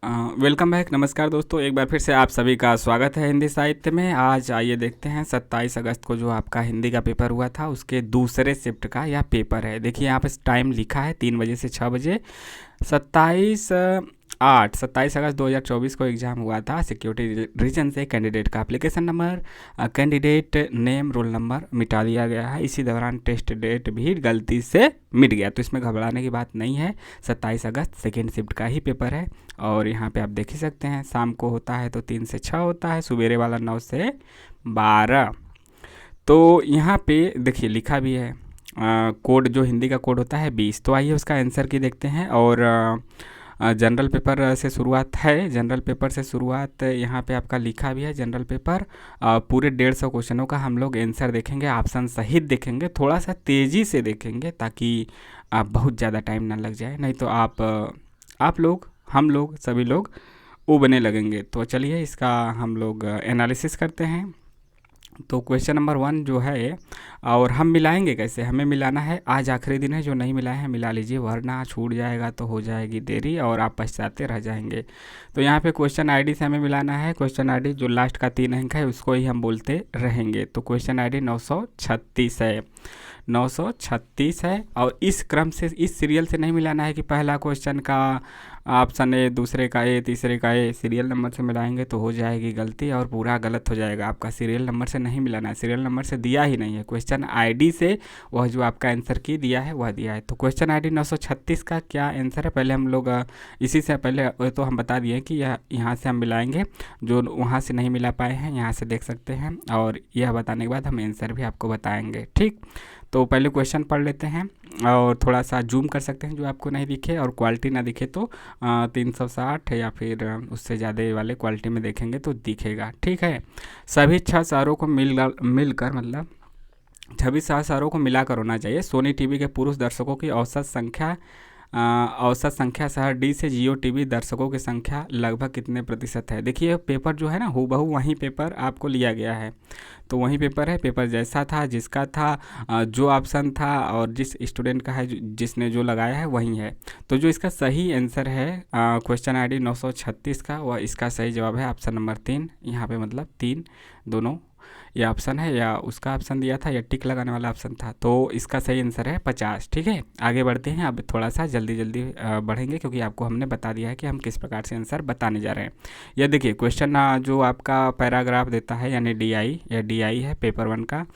Welcome back. नमस्कार दोस्तों, एक बार फिर से आप सभी का स्वागत है हिंदी साहित्य में। आज आइए देखते हैं 27 अगस्त को जो आपका हिंदी का पेपर हुआ था उसके दूसरे शिफ्ट का यह पेपर है। देखिए यहाँ पे टाइम लिखा है 3 बजे से 6 बजे। 27 अगस्त 2024 को एग्ज़ाम हुआ था। सिक्योरिटी रीजन से कैंडिडेट का application number, candidate name, roll number मिटा दिया गया है। इसी दौरान टेस्ट डेट भी गलती से मिट गया, तो इसमें घबराने की बात नहीं है। 27 अगस्त सेकेंड शिफ्ट का ही पेपर है। और यहाँ पे आप देख ही सकते हैं, शाम को होता है तो 3 से 6 होता है, सवेरे वाला 9 से 12। तो यहाँ पे देखिए लिखा भी है कोड, जो हिंदी का कोड होता है 20। तो आइए उसका आंसर की देखते हैं। और जनरल पेपर से शुरुआत है। जनरल पेपर से शुरुआत यहाँ पे आपका लिखा भी है। जनरल पेपर पूरे 150 क्वेश्चनों का हम लोग आंसर देखेंगे, ऑप्शन सहित देखेंगे, थोड़ा सा तेज़ी से देखेंगे ताकि आप बहुत ज़्यादा टाइम ना लग जाए, नहीं तो आप लोग, हम लोग, सभी लोग उबने लगेंगे। तो चलिए इसका हम लोग एनालिसिस करते हैं। तो क्वेश्चन नंबर 1 जो है, और हम मिलाएंगे कैसे, हमें मिलाना है। आज आखिरी दिन है, जो नहीं मिलाए हैं मिला लीजिए, वरना छूट जाएगा तो हो जाएगी देरी और आप पछताते रह जाएंगे। तो यहाँ पे क्वेश्चन आईडी से हमें मिलाना है। क्वेश्चन आईडी जो लास्ट का 3 अंक है उसको ही हम बोलते रहेंगे। तो क्वेश्चन आईडी 936 है, 936 है। और इस क्रम से, इस सीरियल से नहीं मिलाना है कि पहला क्वेश्चन का ऑप्शन ए, दूसरे का ए, तीसरे का ए। सीरियल नंबर से मिलाएंगे तो हो जाएगी गलती और पूरा गलत हो जाएगा आपका। सीरियल नंबर से नहीं मिलाना है, सीरियल नंबर से दिया ही नहीं है। क्वेश्चन आईडी से वह जो आपका आंसर की दिया है वह दिया है। तो क्वेश्चन आईडी 936 का क्या आंसर है, पहले हम लोग इसी से पहले तो हम बता दिए कि यह यहाँ से हम मिलाएंगे। जो वहाँ से नहीं मिला पाए हैं यहाँ से देख सकते हैं, और यह बताने के बाद हम आंसर भी आपको बताएंगे, ठीक। तो पहले क्वेश्चन पढ़ लेते हैं और थोड़ा सा जूम कर सकते हैं जो आपको नहीं दिखे, और क्वालिटी ना दिखे तो 360 या फिर उससे ज़्यादा वाले क्वालिटी में देखेंगे तो दिखेगा, ठीक है। सभी 6 शहरों को मिलकर मतलब सभी 6 शहरों को मिलाकर होना चाहिए। सोनी टीवी के पुरुष दर्शकों की औसत संख्या शहर डी से जियो टीवी दर्शकों की संख्या लगभग कितने प्रतिशत है। देखिए पेपर जो है ना, हूबहू वही पेपर आपको लिया गया है। तो वही पेपर है, पेपर जैसा था, जिसका था, जो ऑप्शन था और जिस स्टूडेंट का है, जिसने जो लगाया है वही है। तो जो इसका सही आंसर है क्वेश्चन आईडी 936 का, वह इसका सही जवाब है ऑप्शन नंबर 3। यहाँ पे मतलब 3 दोनों ये ऑप्शन है, या उसका ऑप्शन दिया था या टिक लगाने वाला ऑप्शन था। तो इसका सही आंसर है 50, ठीक है। आगे बढ़ते हैं, अब थोड़ा सा जल्दी जल्दी बढ़ेंगे क्योंकि आपको हमने बता दिया है कि हम किस प्रकार से आंसर बताने जा रहे हैं। यह देखिए क्वेश्चन जो आपका पैराग्राफ देता है यानी डीआई, या डीआई है पेपर 1 का।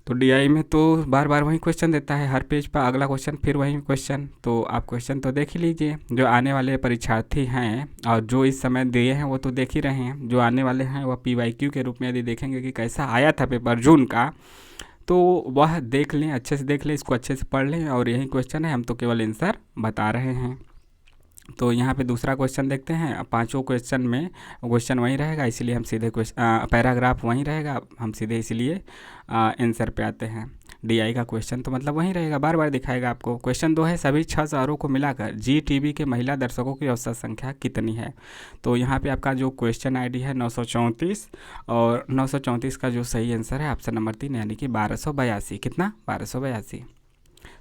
तो डीआई में तो बार बार वही क्वेश्चन देता है, हर पेज पर अगला क्वेश्चन, फिर वही क्वेश्चन। तो आप क्वेश्चन तो देख ही लीजिए। जो आने वाले परीक्षार्थी हैं और जो इस समय दिए हैं वो तो देख ही रहे हैं। जो आने वाले हैं वह पीवाईक्यू के रूप में यदि देखेंगे कि कैसा आया था पेपर जून का, तो वह देख लें, अच्छे से देख लें, इसको अच्छे से पढ़ लें। और यही क्वेश्चन है, हम तो केवल आंसर बता रहे हैं। तो यहाँ पे दूसरा क्वेश्चन देखते हैं। पांचों क्वेश्चन में क्वेश्चन वही रहेगा, इसीलिए हम सीधे पैराग्राफ वही रहेगा, हम सीधे इसलिए आंसर पे आते हैं। डीआई का क्वेश्चन तो मतलब वही रहेगा, बार बार दिखाएगा आपको। क्वेश्चन 2 है, सभी 6 शहरों को मिलाकर जी टीवी के महिला दर्शकों की औसत संख्या कितनी है। तो यहाँ पे आपका जो क्वेश्चन आईडी है 934, और 934 का जो सही आंसर है ऑप्शन नंबर 3 यानी कि 1282। कितना? 1282।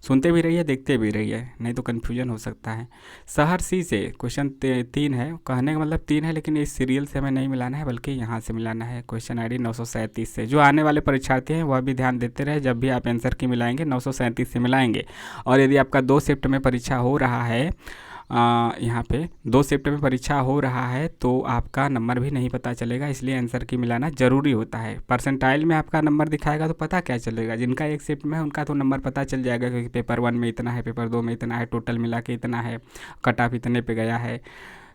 सुनते भी रहिए, देखते भी रहिए, नहीं तो कन्फ्यूजन हो सकता है। शहर सी से क्वेश्चन 3 है, कहने का मतलब 3 है, लेकिन इस सीरियल से हमें नहीं मिलाना है बल्कि यहाँ से मिलाना है। क्वेश्चन आईडी 937 से। जो आने वाले परीक्षार्थी हैं वह भी ध्यान देते रहे, जब भी आप आंसर की मिलाएंगे 937 से मिलाएंगे। और यदि आपका 2 शिफ्ट में परीक्षा हो रहा है, यहाँ पे 2 शिफ्ट में परीक्षा हो रहा है, तो आपका नंबर भी नहीं पता चलेगा, इसलिए आंसर की मिलाना ज़रूरी होता है। परसेंटाइल में आपका नंबर दिखाएगा तो पता क्या चलेगा, जिनका एक शिफ्ट में है उनका तो नंबर पता चल जाएगा, क्योंकि पेपर 1 में इतना है, पेपर 2 में इतना है, टोटल मिला के इतना है, कट ऑफ इतने पे गया है।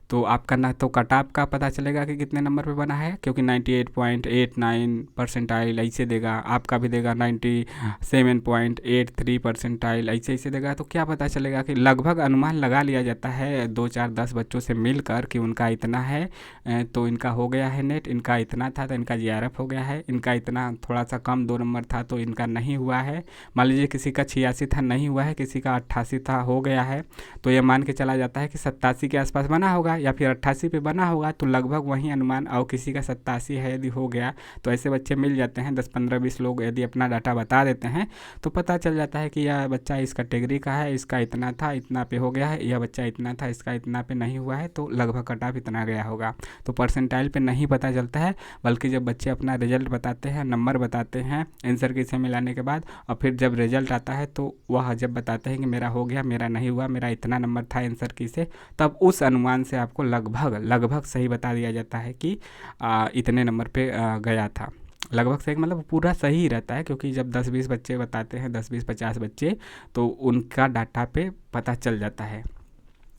तो आपका ना तो कट ऑफ का पता चलेगा कि कितने नंबर पे बना है, क्योंकि 98.89 परसेंटाइल ऐसे देगा, आपका भी देगा 97.83 परसेंटाइल ऐसे ऐसे देगा। तो क्या पता चलेगा कि लगभग अनुमान लगा लिया जाता है 2 4 10 बच्चों से मिलकर कि उनका इतना है, तो इनका हो गया है नेट, इनका इतना था तो इनका जीआरएफ हो गया है, इनका इतना थोड़ा सा कम 2 नंबर था तो इनका नहीं हुआ है। मान लीजिए किसी का 86 था, नहीं हुआ है, किसी का 88 था, हो गया है, तो ये मान के चला जाता है कि 87 के आसपास बना होगा। या फिर 88 पे बना होगा तो लगभग वही अनुमान, और किसी का 87 है यदि हो गया तो ऐसे बच्चे मिल जाते हैं 10 15 20 लोग यदि अपना डाटा बता देते हैं तो पता चल जाता है कि यह बच्चा इस कैटेगरी का है, इसका इतना था इतना पे हो गया है, यह बच्चा इतना था इसका इतना पे नहीं हुआ है तो लगभग कट ऑफ इतना गया होगा। तो परसेंटाइल पे नहीं पता चलता है, बल्कि जब बच्चे अपना रिजल्ट बताते हैं, नंबर बताते हैं आंसर की से मिलाने के बाद, और फिर जब रिजल्ट आता है तो वह जब बताते हैं कि मेरा हो गया, मेरा नहीं हुआ, मेरा इतना नंबर था आंसर की से, तब उस अनुमान से आपको लगभग सही बता दिया जाता है कि इतने नंबर पे गया था। लगभग सही मतलब पूरा सही ही रहता है, क्योंकि जब 10-20 बच्चे बताते हैं, 10-20-50 बच्चे, तो उनका डाटा पे पता चल जाता है।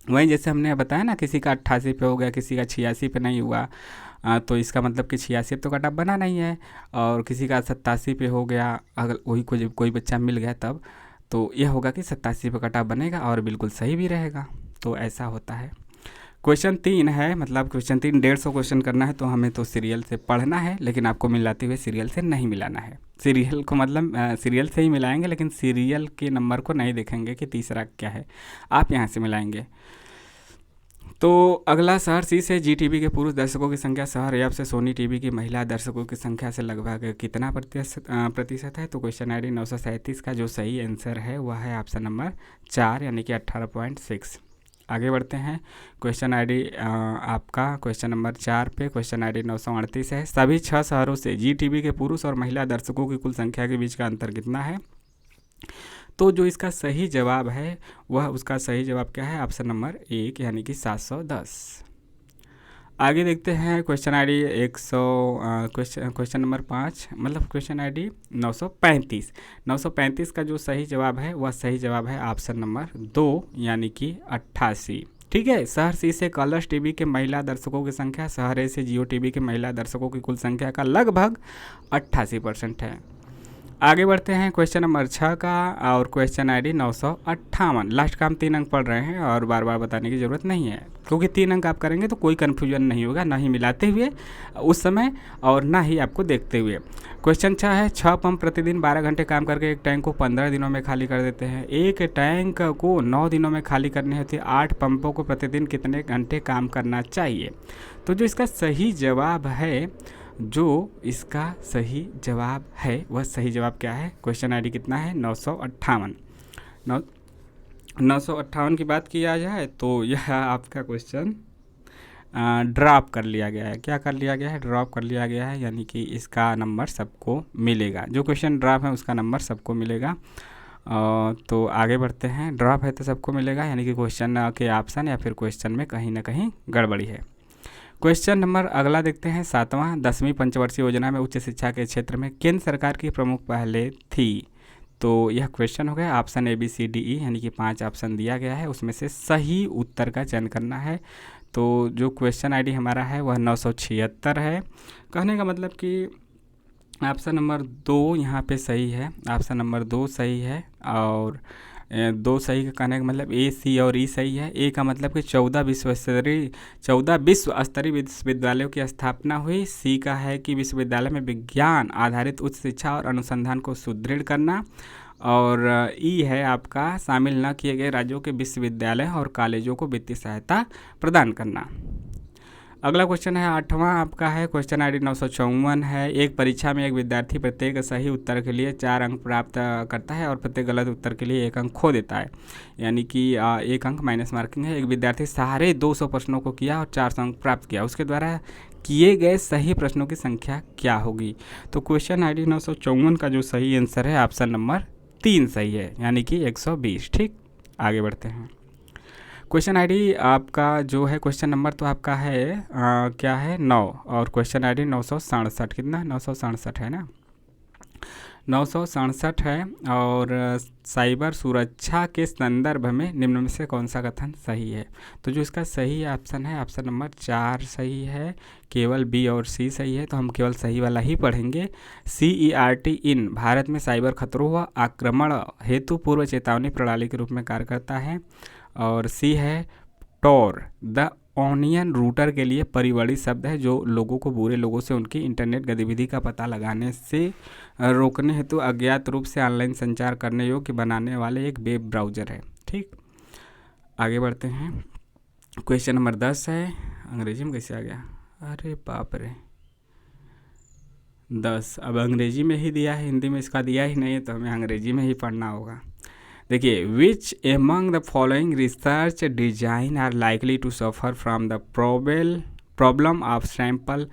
वहीं जैसे हमने बताया ना, किसी का 88 पे हो गया, किसी का 86 पे नहीं हुआ, तो इसका मतलब कि 86 तो कट ऑफ बना नहीं है, और किसी का 87 पे हो गया, अगर वही कोई बच्चा मिल गया तब तो यह होगा कि 87 पे कट ऑफ बनेगा और बिल्कुल सही भी रहेगा। तो ऐसा होता है। क्वेश्चन 3 है, मतलब क्वेश्चन 3 150 क्वेश्चन करना है, तो हमें तो सीरियल से पढ़ना है, लेकिन आपको मिलाते हुए सीरियल से नहीं मिलाना है। सीरियल को मतलब सीरियल से ही मिलाएंगे, लेकिन सीरियल के नंबर को नहीं देखेंगे कि तीसरा क्या है, आप यहाँ से मिलाएंगे। तो अगला शहर सी से जी टीवी के पुरुष दर्शकों की संख्या शहर एफ से सोनी टीवी की महिला दर्शकों की संख्या से लगभग कितना प्रतिशत है। तो क्वेश्चन आई डी 937 का जो सही आंसर है वह है ऑप्शन नंबर 4 यानी कि 18.6। आगे बढ़ते हैं। क्वेश्चन आईडी आपका क्वेश्चन नंबर 4 पे क्वेश्चन आईडी 938 है। सभी 6 शहरों से जी टीवी के पुरुष और महिला दर्शकों की कुल संख्या के बीच का अंतर कितना है। तो जो इसका सही जवाब है वह, उसका सही जवाब क्या है, ऑप्शन नंबर 1 यानी कि 710। आगे देखते हैं क्वेश्चन आईडी 100 क्वेश्चन नंबर 5 मतलब क्वेश्चन आईडी 935 का जो सही जवाब है वह सही जवाब है ऑप्शन नंबर 2 यानी कि 88। ठीक है। शहर सी से कलर्स टीवी के महिला दर्शकों की संख्या शहर ए से जियो टीवी के महिला दर्शकों की कुल संख्या का लगभग 88% है। आगे बढ़ते हैं क्वेश्चन नंबर 6 का, और क्वेश्चन आईडी 958। लास्ट का हम 3 अंक पढ़ रहे हैं और बार बार बताने की ज़रूरत नहीं है, क्योंकि 3 अंक आप करेंगे तो कोई कन्फ्यूजन नहीं होगा, ना ही मिलाते हुए उस समय और ना ही आपको देखते हुए। क्वेश्चन 6 है, 6 पंप प्रतिदिन 12 घंटे काम करके एक टैंक को 15 दिनों में खाली कर देते हैं। एक टैंक को 9 दिनों में खाली करने हेतु 8 पंपों को प्रतिदिन कितने घंटे काम करना चाहिए। तो जो इसका सही जवाब है, वह सही जवाब क्या है। क्वेश्चन आईडी कितना है 958। 958 की बात किया जाए तो यह आपका क्वेश्चन ड्रॉप कर लिया गया है। क्या कर लिया गया है, ड्रॉप कर लिया गया है, यानी कि इसका नंबर सबको मिलेगा। जो क्वेश्चन ड्रॉप है उसका नंबर सबको मिलेगा। तो आगे बढ़ते हैं। ड्रॉप है तो सबको मिलेगा, यानी कि क्वेश्चन के ऑप्शन या फिर क्वेश्चन में कहीं ना कहीं गड़बड़ी है। क्वेश्चन नंबर अगला देखते हैं 7वां। 10वीं पंचवर्षीय योजना में उच्च शिक्षा के क्षेत्र में केंद्र सरकार की प्रमुख पहलें थी। तो यह क्वेश्चन हो गया option A B C D E, यानी कि 5 ऑप्शन दिया गया है, उसमें से सही उत्तर का चयन करना है। तो जो क्वेश्चन आईडी हमारा है वह 976 है। कहने का मतलब कि ऑप्शन नंबर 2 यहाँ पे सही है, ऑप्शन नंबर 2 सही है, और 2 सही का कहने का मतलब ए सी और ई सही है। ए का मतलब कि 14 विश्व स्तरीय विश्वविद्यालयों की स्थापना हुई। सी का है कि विश्वविद्यालय में विज्ञान आधारित उच्च शिक्षा और अनुसंधान को सुदृढ़ करना, और ई है आपका शामिल न किए गए राज्यों के विश्वविद्यालय और कॉलेजों को वित्तीय सहायता प्रदान करना। अगला क्वेश्चन है 8वां आपका है, क्वेश्चन आईडी 954 है। एक परीक्षा में एक विद्यार्थी प्रत्येक सही उत्तर के लिए 4 अंक प्राप्त करता है और प्रत्येक गलत उत्तर के लिए 1 अंक खो देता है, यानी कि 1 अंक माइनस मार्किंग है। एक विद्यार्थी सारे 200 प्रश्नों को किया और 400 अंक प्राप्त किया, उसके द्वारा किए गए सही प्रश्नों की संख्या क्या होगी। तो क्वेश्चन आईडी 954 का जो सही आंसर है ऑप्शन नंबर 3 सही है, यानी कि 120। ठीक, आगे बढ़ते हैं। क्वेश्चन आईडी आपका जो है क्वेश्चन नंबर तो आपका है क्या है 9, और क्वेश्चन आईडी 967 कितना 967 है ना, 967 है। और साइबर सुरक्षा के संदर्भ में निम्न में से कौन सा कथन सही है। तो जो इसका सही ऑप्शन है ऑप्शन नंबर 4 सही है, केवल बी और सी सही है। तो हम केवल सही वाला ही पढ़ेंगे। CERT इन भारत में साइबर खतरों व आक्रमण हेतु पूर्व चेतावनी प्रणाली के रूप में कार्य करता है। और सी है टॉर, द ऑनियन रूटर के लिए परिवर्णी शब्द है जो लोगों को बुरे लोगों से उनकी इंटरनेट गतिविधि का पता लगाने से रोकने हेतु अज्ञात रूप से ऑनलाइन संचार करने योग्य बनाने वाले एक वेब ब्राउज़र है। ठीक, आगे बढ़ते हैं। क्वेश्चन नंबर 10 है, अंग्रेजी में कैसे आ गया, अरे बाप रे 10, अब अंग्रेजी में ही दिया है, हिंदी में इसका दिया ही नहीं है, तो हमें अंग्रेजी में ही पढ़ना होगा। देखिए, which among the following research design are likely to suffer from the problem of sample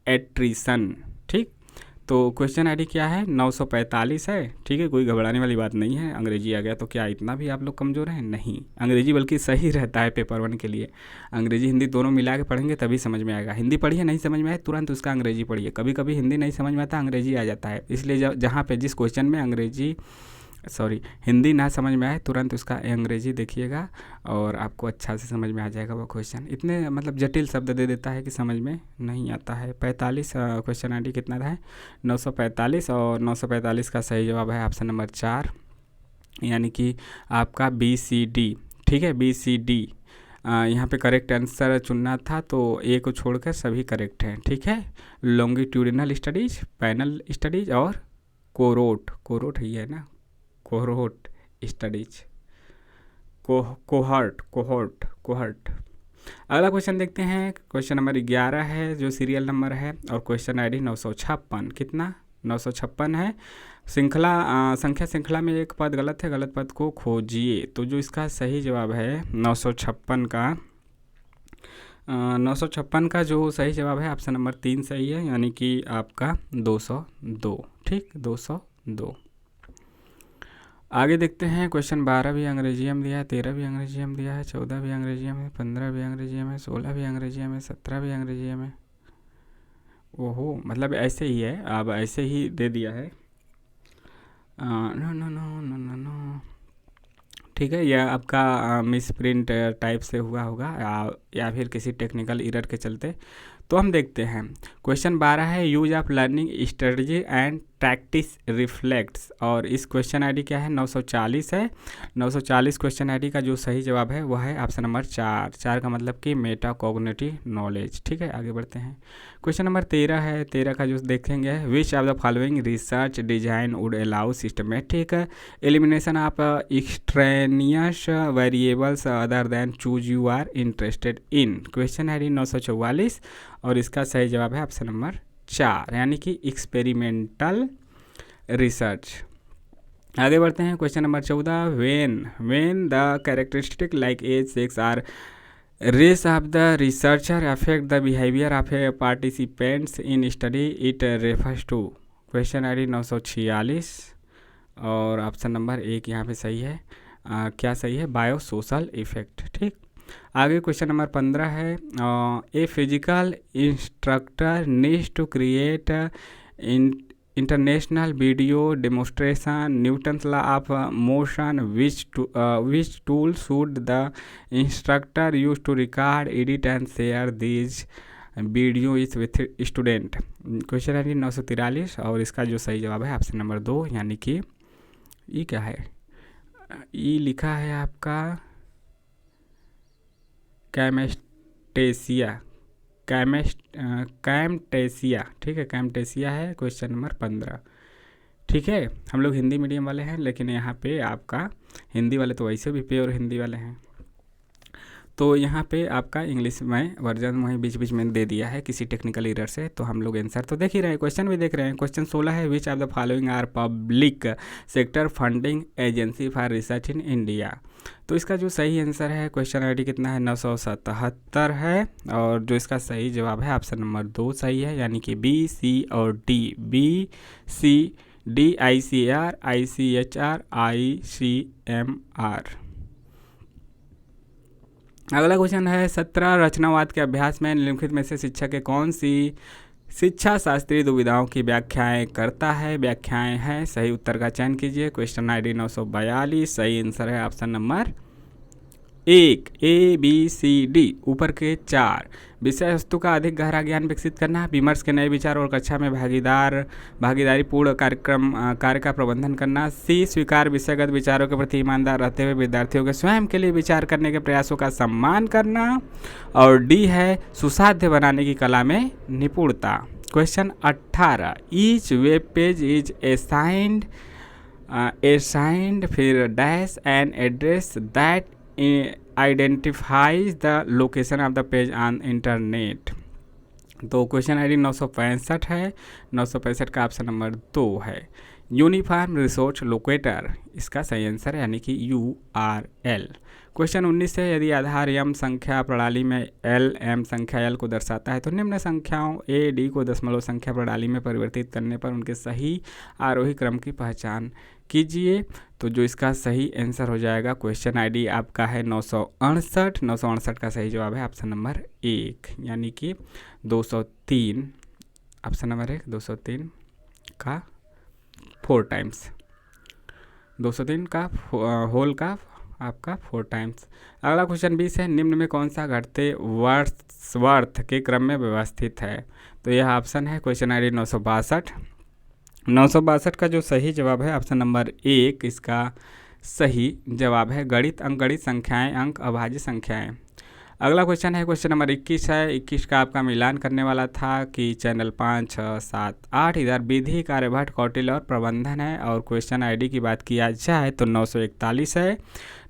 attrition. ठीक, तो क्वेश्चन आईडी क्या है, 945 है। ठीक है, कोई घबराने वाली बात नहीं है, अंग्रेजी आ गया तो क्या इतना भी आप लोग कमज़ोर हैं, नहीं, अंग्रेजी बल्कि सही रहता है पेपर 1 के लिए। अंग्रेजी हिंदी दोनों मिला के पढ़ेंगे तभी समझ में आएगा। हिंदी पढ़िए, नहीं समझ में आए तुरंत उसका अंग्रेजी पढ़िए, कभी कभी हिंदी नहीं समझ में आता अंग्रेजी आ जाता है, इसलिए जहाँ पे जिस क्वेश्चन में हिंदी ना समझ में आए तुरंत उसका अंग्रेजी देखिएगा और आपको अच्छा से समझ में आ जाएगा वो क्वेश्चन। इतने मतलब जटिल शब्द दे देता है कि समझ में नहीं आता है। 45 क्वेश्चन आईडी कितना है, 945, और 945 का सही जवाब है ऑप्शन नंबर 4, यानी कि आपका BCD। ठीक है, BCD यहाँ पे करेक्ट आंसर चुनना था, तो ए को छोड़कर सभी करेक्ट हैं। ठीक है, लॉन्गिट्यूडिनल स्टडीज, पैनल स्टडीज और कोरोट ही है ना, कोहोर्ट स्टडीज, कोहर्ट। अगला क्वेश्चन देखते हैं, क्वेश्चन नंबर 11 है जो सीरियल नंबर है, और क्वेश्चन आईडी 956, कितना 956 है। संख्या श्रृंखला में एक पद गलत है, गलत पद को खोजिए। तो जो इसका सही जवाब है 956 का जो सही जवाब है ऑप्शन नंबर 3 सही है, यानी कि आपका 202। ठीक, 202। आगे देखते हैं, क्वेश्चन 12 भी अंग्रेजी में दिया है, 13 भी अंग्रेजी में दिया है, 14 भी अंग्रेजी में, 15 भी अंग्रेजी में, 16 भी अंग्रेजी में, 17 भी अंग्रेजी में। ओहो, मतलब ऐसे ही है, अब ऐसे ही दे दिया है। No no no no no no, ठीक है, यह आपका मिस प्रिंट टाइप से हुआ होगा या फिर किसी टेक्निकल एरर के चलते। तो हम देखते हैं, क्वेश्चन 12 है, use of learning strategy and practice reflects, और इस क्वेश्चन आईडी क्या है, 940 है। 940 क्वेश्चन आईडी का जो सही जवाब है वह है ऑप्शन नंबर 4 का मतलब कि मेटाकॉग्निटिव नॉलेज। ठीक है, आगे बढ़ते हैं, क्वेश्चन नंबर 13 है। 13 का जो देखेंगे, which of the following research design would allow systematic elimination of extraneous variables other than choose you are interested in. Question ID 944, और इसका सही जवाब है ऑप्शन नंबर 4, यानी कि एक्सपेरिमेंटल रिसर्च। आगे बढ़ते हैं, question number 14, when the characteristic like age, sex or race of the researcher affect the behaviour of a participants in study it refers to. Question ID 946, और ऑप्शन नंबर 1 यहाँ पे सही है। क्या सही है, बायो सोशल इफेक्ट। ठीक, आगे क्वेश्चन नंबर 15 है, a physical instructor needs to create international video demonstration Newton's law of motion, which tool should the instructor use to record, edit and share these video is with student. Question है 943, और इसका जो सही जवाब है option number 2, यानी कि ये क्या है, ये लिखा है आपका कैमेस्टेसिया। ठीक है, कैमटेसिया है क्वेश्चन नंबर 15। ठीक है, हम लोग हिंदी मीडियम वाले हैं, लेकिन यहाँ पे आपका हिंदी वाले तो वैसे भी प्योर हिंदी वाले हैं, तो यहाँ पे आपका इंग्लिश में वर्जन वहीं बीच बीच में दे दिया है किसी टेक्निकल एरर से। तो हम लोग आंसर तो देख ही रहे हैं, क्वेश्चन भी देख रहे हैं। क्वेश्चन 16 है, which of the following are public sector funding agency for research in India. तो इसका जो सही आंसर है, क्वेश्चन आईडी कितना है, 977 है, और जो इसका सही जवाब है ऑप्शन नंबर 2 सही है, यानी कि BC और D, BCD, ICAR, ICHR, ICMR। अगला क्वेश्चन है, 17 रचनावाद के अभ्यास में निम्नलिखित में से शिक्षक के कौन सी शिक्षा शास्त्रीय दुविधाओं की व्याख्याएं करता है। व्याख्याएं हैं, सही उत्तर का चयन कीजिए। क्वेश्चन आईडी 942, सही आंसर है ऑप्शन नंबर 1, ABCD, ऊपर के 4। विषय वस्तु का अधिक गहरा ज्ञान विकसित करना, विमर्श के नए विचार और कक्षा में भागीदारी पूर्ण कार्य का प्रबंधन करना। C, स्वीकार विषयगत विचारों के प्रति ईमानदार रहते हुए विद्यार्थियों के स्वयं के लिए विचार करने के प्रयासों का सम्मान करना। और D है, सुसाध्य बनाने की कला में निपुणता। Question 18, each web page is assigned फिर dash an address that identifies the location of the page on internet. तो क्वेश्चन ID 965 है, 965 का ऑप्शन नंबर 2 है। यूनिफॉर्म रिसोर्स लोकेटर इसका सही आंसर है, यानी कि URL। क्वेश्चन 19 है, यदि आधार M संख्या प्रणाली में M संख्या L को दर्शाता है तो निम्न संख्याओं A D को दशमलव संख्या प्रणाली में परिवर्तित करने पर उनके सही आरोही क्रम की पहचान कीजिए। तो जो इसका सही आंसर हो जाएगा, क्वेश्चन ID आपका है 968। 968 का सही जवाब है ऑप्शन नंबर 1, यानी कि 203। ऑप्शन नंबर 1 203 का 4 टाइम्स, 203 का होल का आपका 4 टाइम्स। अगला क्वेश्चन 20 है, निम्न में कौन सा घटते वर्थ के क्रम में व्यवस्थित है। तो यह ऑप्शन है क्वेश्चन ID 962। 962 का जो सही जवाब है ऑप्शन नंबर 1 इसका सही जवाब है, गणित अंकगणित संख्याएं अंक अभाज्य संख्याएं। अगला क्वेश्चन है क्वेश्चन नंबर 21 है। 21 का आपका मिलान करने वाला था कि चैनल 5, 6, 7, 8 इधर विधि, कार्यभट्ट, कौटिल्य और प्रबंधन है, और क्वेश्चन ID की बात किया जाए तो 941 है।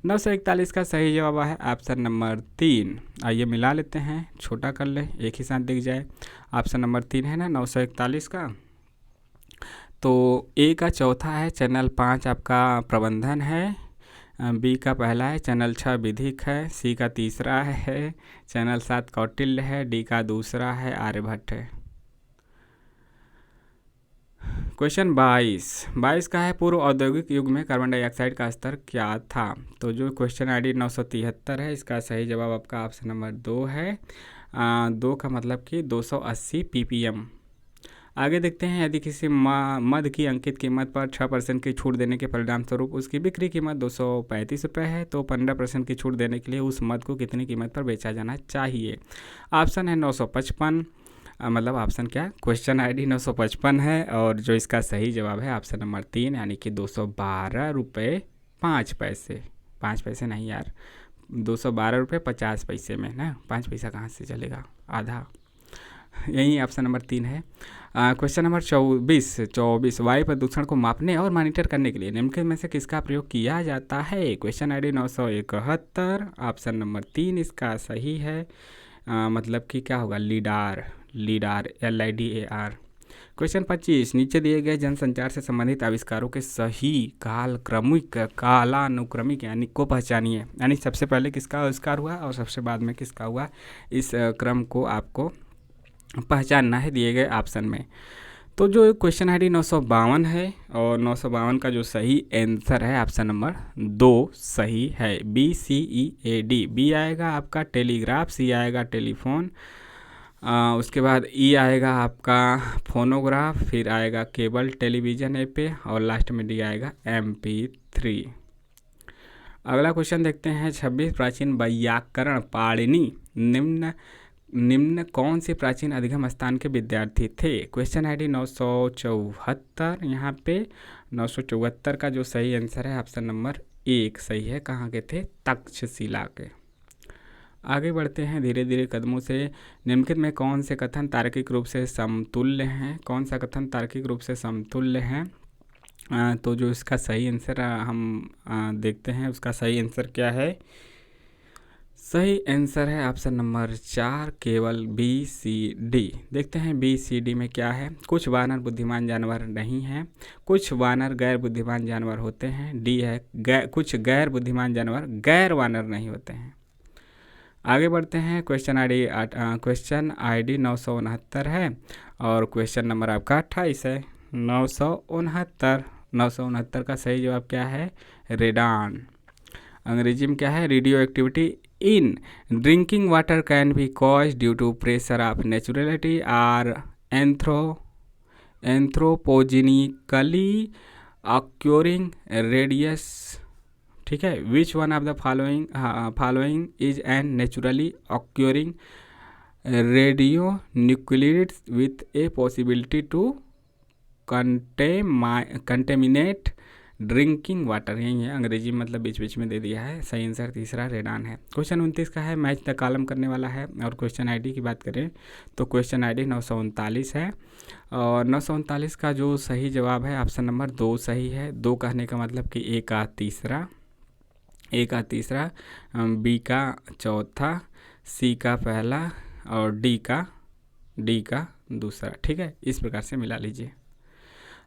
941 का सही जवाब है ऑप्शन नंबर 3। आइए मिला लेते हैं, छोटा कर ले, एक ही साथ दिख जाए। ऑप्शन नंबर 3 है ना 941 का। तो A का चौथा है, चैनल 5 आपका प्रबंधन है, B का पहला है, चैनल 6 विधिक है, C का तीसरा है, चैनल 7 कौटिल्य है, D का दूसरा है, आर्यभट्ट है। क्वेश्चन 22 का है, पूर्व औद्योगिक युग में कार्बन डाइऑक्साइड का स्तर क्या था। तो जो क्वेश्चन ID 973 है, इसका सही जवाब आपका ऑप्शन नंबर 2 है। 2 का मतलब कि 280 ppm। आगे देखते हैं, यदि किसी मद की अंकित कीमत पर 6% की छूट देने के परिणाम स्वरूप उसकी बिक्री कीमत 235 रुपये है, तो 15% की छूट देने के लिए उस मद को कितनी कीमत पर बेचा जाना चाहिए। ऑप्शन है 955, मतलब ऑप्शन क्या, क्वेश्चन ID 955 है, और जो इसका सही जवाब है ऑप्शन नंबर 3, यानी कि 212 रुपये 5 पैसे। 5 पैसे नहीं यार, 212 रुपये 50 पैसे में ना, 5 पैसा कहाँ से चलेगा, आधा, यही ऑप्शन नंबर 3 है। क्वेश्चन नंबर 24 वायु प्रदूषण को मापने और मॉनिटर करने के लिए निम्नलिखित में से किसका प्रयोग किया जाता है। क्वेश्चन ID 971, ऑप्शन नंबर 3 इसका सही है। मतलब कि क्या होगा, लीडार LIDAR। क्वेश्चन 25, नीचे दिए गए जनसंचार से संबंधित आविष्कारों के सही कालानुक्रमिक यानी को पहचानिए, यानी सबसे पहले किसका आविष्कार हुआ और सबसे बाद में किसका हुआ, इस क्रम को आपको पहचानना है दिए गए ऑप्शन में। तो जो क्वेश्चन ID 952 है, और 952 का जो सही आंसर है ऑप्शन नंबर 2 सही है, BCEAD। B आएगा आपका टेलीग्राफ, C आएगा टेलीफोन, उसके बाद E आएगा आपका फोनोग्राफ, फिर आएगा केबल टेलीविज़न पे, और लास्ट में D आएगा MP3। अगला क्वेश्चन देखते हैं 26, प्राचीन वैयाकरण पाणिनि निम्न कौन से प्राचीन अधिगम स्थान के विद्यार्थी थे। क्वेश्चन ID 974, यहाँ पे 974 का जो सही आंसर है ऑप्शन नंबर 1 सही है, कहाँ के थे, तक्षशिला के। आगे बढ़ते हैं धीरे धीरे कदमों से, निम्नलिखित में कौन से कथन तार्किक रूप से समतुल्य हैं, कौन सा कथन तार्किक रूप से समतुल्य हैं। तो जो इसका सही आंसर हम देखते हैं, उसका सही आंसर क्या है। सही आंसर है ऑप्शन नंबर 4 केवल BCD। देखते हैं BCD में क्या है। कुछ वानर बुद्धिमान जानवर नहीं हैं, कुछ वानर गैर बुद्धिमान जानवर होते हैं। D है कुछ गैर बुद्धिमान जानवर गैर वानर नहीं होते हैं। आगे बढ़ते हैं, क्वेश्चन ID 969 है, और क्वेश्चन नंबर आपका 28 है। 969 का सही जवाब क्या है, रेडान। अंग्रेजी में क्या है, radioactivity in drinking water can be cause due to pressure of naturality or anthropogenically occurring radius. ठीक है, which one of the following is an naturally occurring radionuclides with a possibility to contaminate drinking water. यही है, अंग्रेजी मतलब बीच बीच में दे दिया है। सही आंसर तीसरा रेडान है। क्वेश्चन 29 का है, मैच द कॉलम करने वाला है, और क्वेश्चन ID की बात करें तो क्वेश्चन ID 939 है, और 939 का जो सही जवाब है ऑप्शन नंबर 2 सही है। 2 कहने का मतलब कि A का तीसरा, ए का तीसरा, बी का चौथा, सी का पहला और डी का दूसरा। ठीक है, इस प्रकार से मिला लीजिए।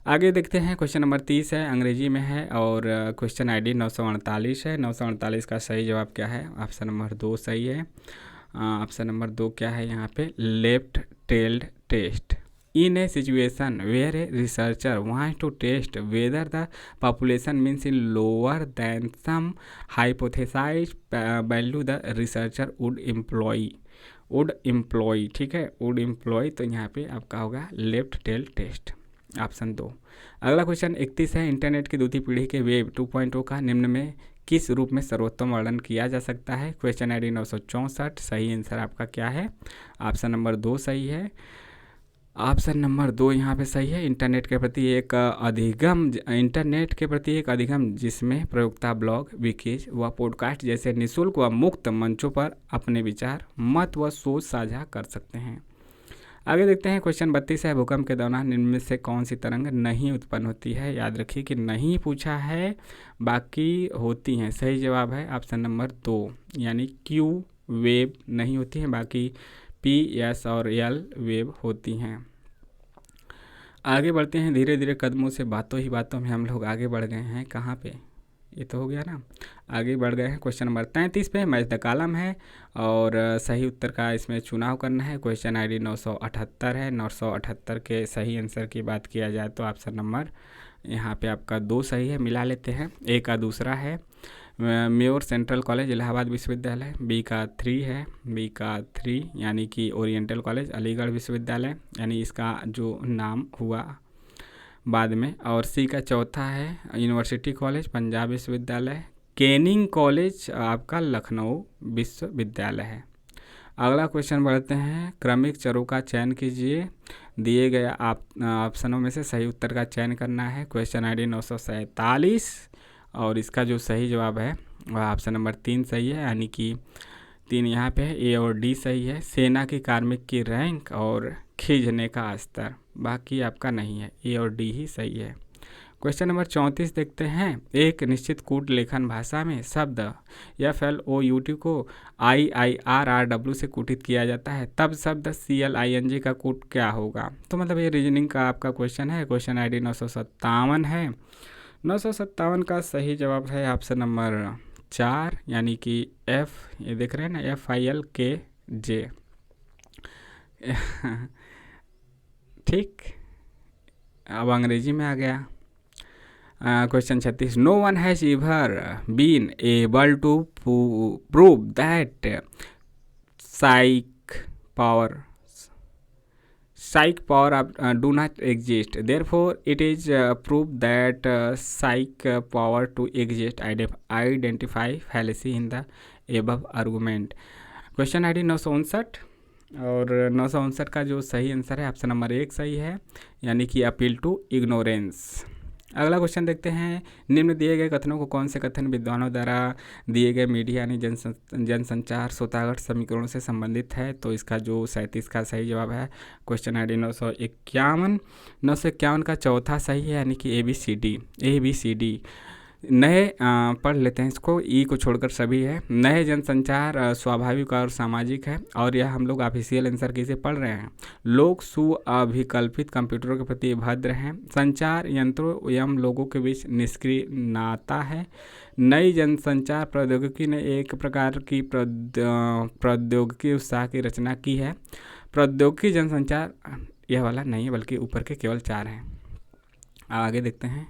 आगे देखते हैं, क्वेश्चन नंबर 30 है, अंग्रेजी में है और क्वेश्चन आईडी 948 है। 948 का सही जवाब क्या है? ऑप्शन नंबर 2 सही है। ऑप्शन नंबर 2 क्या है यहाँ पे? Left tailed test. In a situation where a researcher wants to test whether the population means in lower than some hypothesize value the researcher would employ. ठीक है, वुड एम्प्लॉय, तो यहाँ पे आपका होगा लेफ्ट टेल टेस्ट, ऑप्शन 2। अगला question 31 है, internet की दूसरी पीढ़ी के वेब 2.0 का निम्न में किस रूप में सर्वोत्तम वर्णन किया जा सकता है? Question ID 964। सही आंसर आपका क्या है? ऑप्शन नंबर 2 सही है। ऑप्शन नंबर 2 यहाँ पे सही है। इंटरनेट के प्रति एक अधिगम जिसमें प्रयोक्ता ब्लॉग, विकीज व पॉडकास्ट जैसे निःशुल्क व मुक्त मंचों पर अपने विचार, मत व सोच साझा कर सकते हैं। आगे देखते हैं, क्वेश्चन 32 है, भूकंप के दौरान निम्न में से कौन सी तरंग नहीं उत्पन्न होती है? याद रखिए कि नहीं पूछा है, बाकी होती हैं। सही जवाब है ऑप्शन नंबर 2, यानी क्यू वेव नहीं होती हैं, बाकी पी, एस और एल वेव होती हैं। आगे बढ़ते हैं धीरे धीरे कदमों से, बातों ही बातों में हम लोग आगे बढ़ गए हैं। कहाँ पे? ये तो हो गया ना, आगे बढ़ गए हैं। क्वेश्चन नंबर 33 पे मैच द कॉलम है और सही उत्तर का इसमें चुनाव करना है। क्वेश्चन आईडी 978 है। 978 के सही आंसर की बात किया जाए तो ऑप्शन नंबर यहाँ पे आपका 2 सही है, मिला लेते हैं। ए का दूसरा है म्योर सेंट्रल कॉलेज इलाहाबाद विश्वविद्यालय, बी का 3 है, बी का 3 यानी कि ओरिएंटल कॉलेज अलीगढ़ विश्वविद्यालय, यानी इसका जो नाम हुआ बाद में, और सी का चौथा है यूनिवर्सिटी कॉलेज पंजाब विश्वविद्यालय, केनिंग कॉलेज आपका लखनऊ विश्वविद्यालय है। अगला क्वेश्चन बढ़ते हैं, क्रमिक चरों का चयन कीजिए, दिए गए ऑप्शनों में से सही उत्तर का चयन करना है। क्वेश्चन आईडी 947 और इसका जो सही जवाब है वह ऑप्शन नंबर 3 सही है, यानी कि 3 यहाँ पे है। ए और डी सही है। सेना की कार्मिक की रैंक और खींचने का स्तर, बाकी आपका नहीं है, ए और डी ही सही है। क्वेश्चन नंबर 34 देखते हैं, एक निश्चित कूट लेखन भाषा में शब्द FLOUT को IIRRW से कूटित किया जाता है, तब शब्द CLING का कूट क्या होगा? तो मतलब ये रीजनिंग का आपका क्वेश्चन है। क्वेश्चन आईडी 957 है। 957 का सही जवाब है ऑप्शन नंबर 4, यानी कि F, ये देख रहे हैं ना, FILKJ। ठीक, अब अंग्रेजी में आ गया। Question 36, no one has ever been able to prove that psych power do not exist, therefore it is proved that psych power to exist. Identify fallacy in the above argument. Question ID 959 और 959 का जो सही answer है option number 1 सही है, यानी कि appeal to ignorance. अगला क्वेश्चन देखते हैं, निम्न दिए गए कथनों को कौन से कथन विद्वानों द्वारा दिए गए मीडिया यानी जनसंचार श्रोतागढ़ समीकरणों से संबंधित है? तो इसका जो 37 का सही जवाब है। क्वेश्चन आईडी 951 का चौथा सही है, यानी कि ABCD। नए पढ़ लेते हैं इसको, ई को छोड़कर सभी है। नए जनसंचार स्वाभाविक और सामाजिक है, और यह हम लोग ऑफिशियल आंसर किसे पढ़ रहे हैं? लोग सुअभिकल्पित कंप्यूटरों के प्रति भद्र हैं। संचार यंत्रों एवं लोगों के बीच निष्क्रिय नाता है। नई जनसंचार प्रौद्योगिकी ने एक प्रकार की प्रौद्योगिकी उत्साह की रचना की है। प्रौद्योगिकी जनसंचार यह वाला नहीं है, बल्कि ऊपर के केवल 4 हैं। आगे देखते हैं,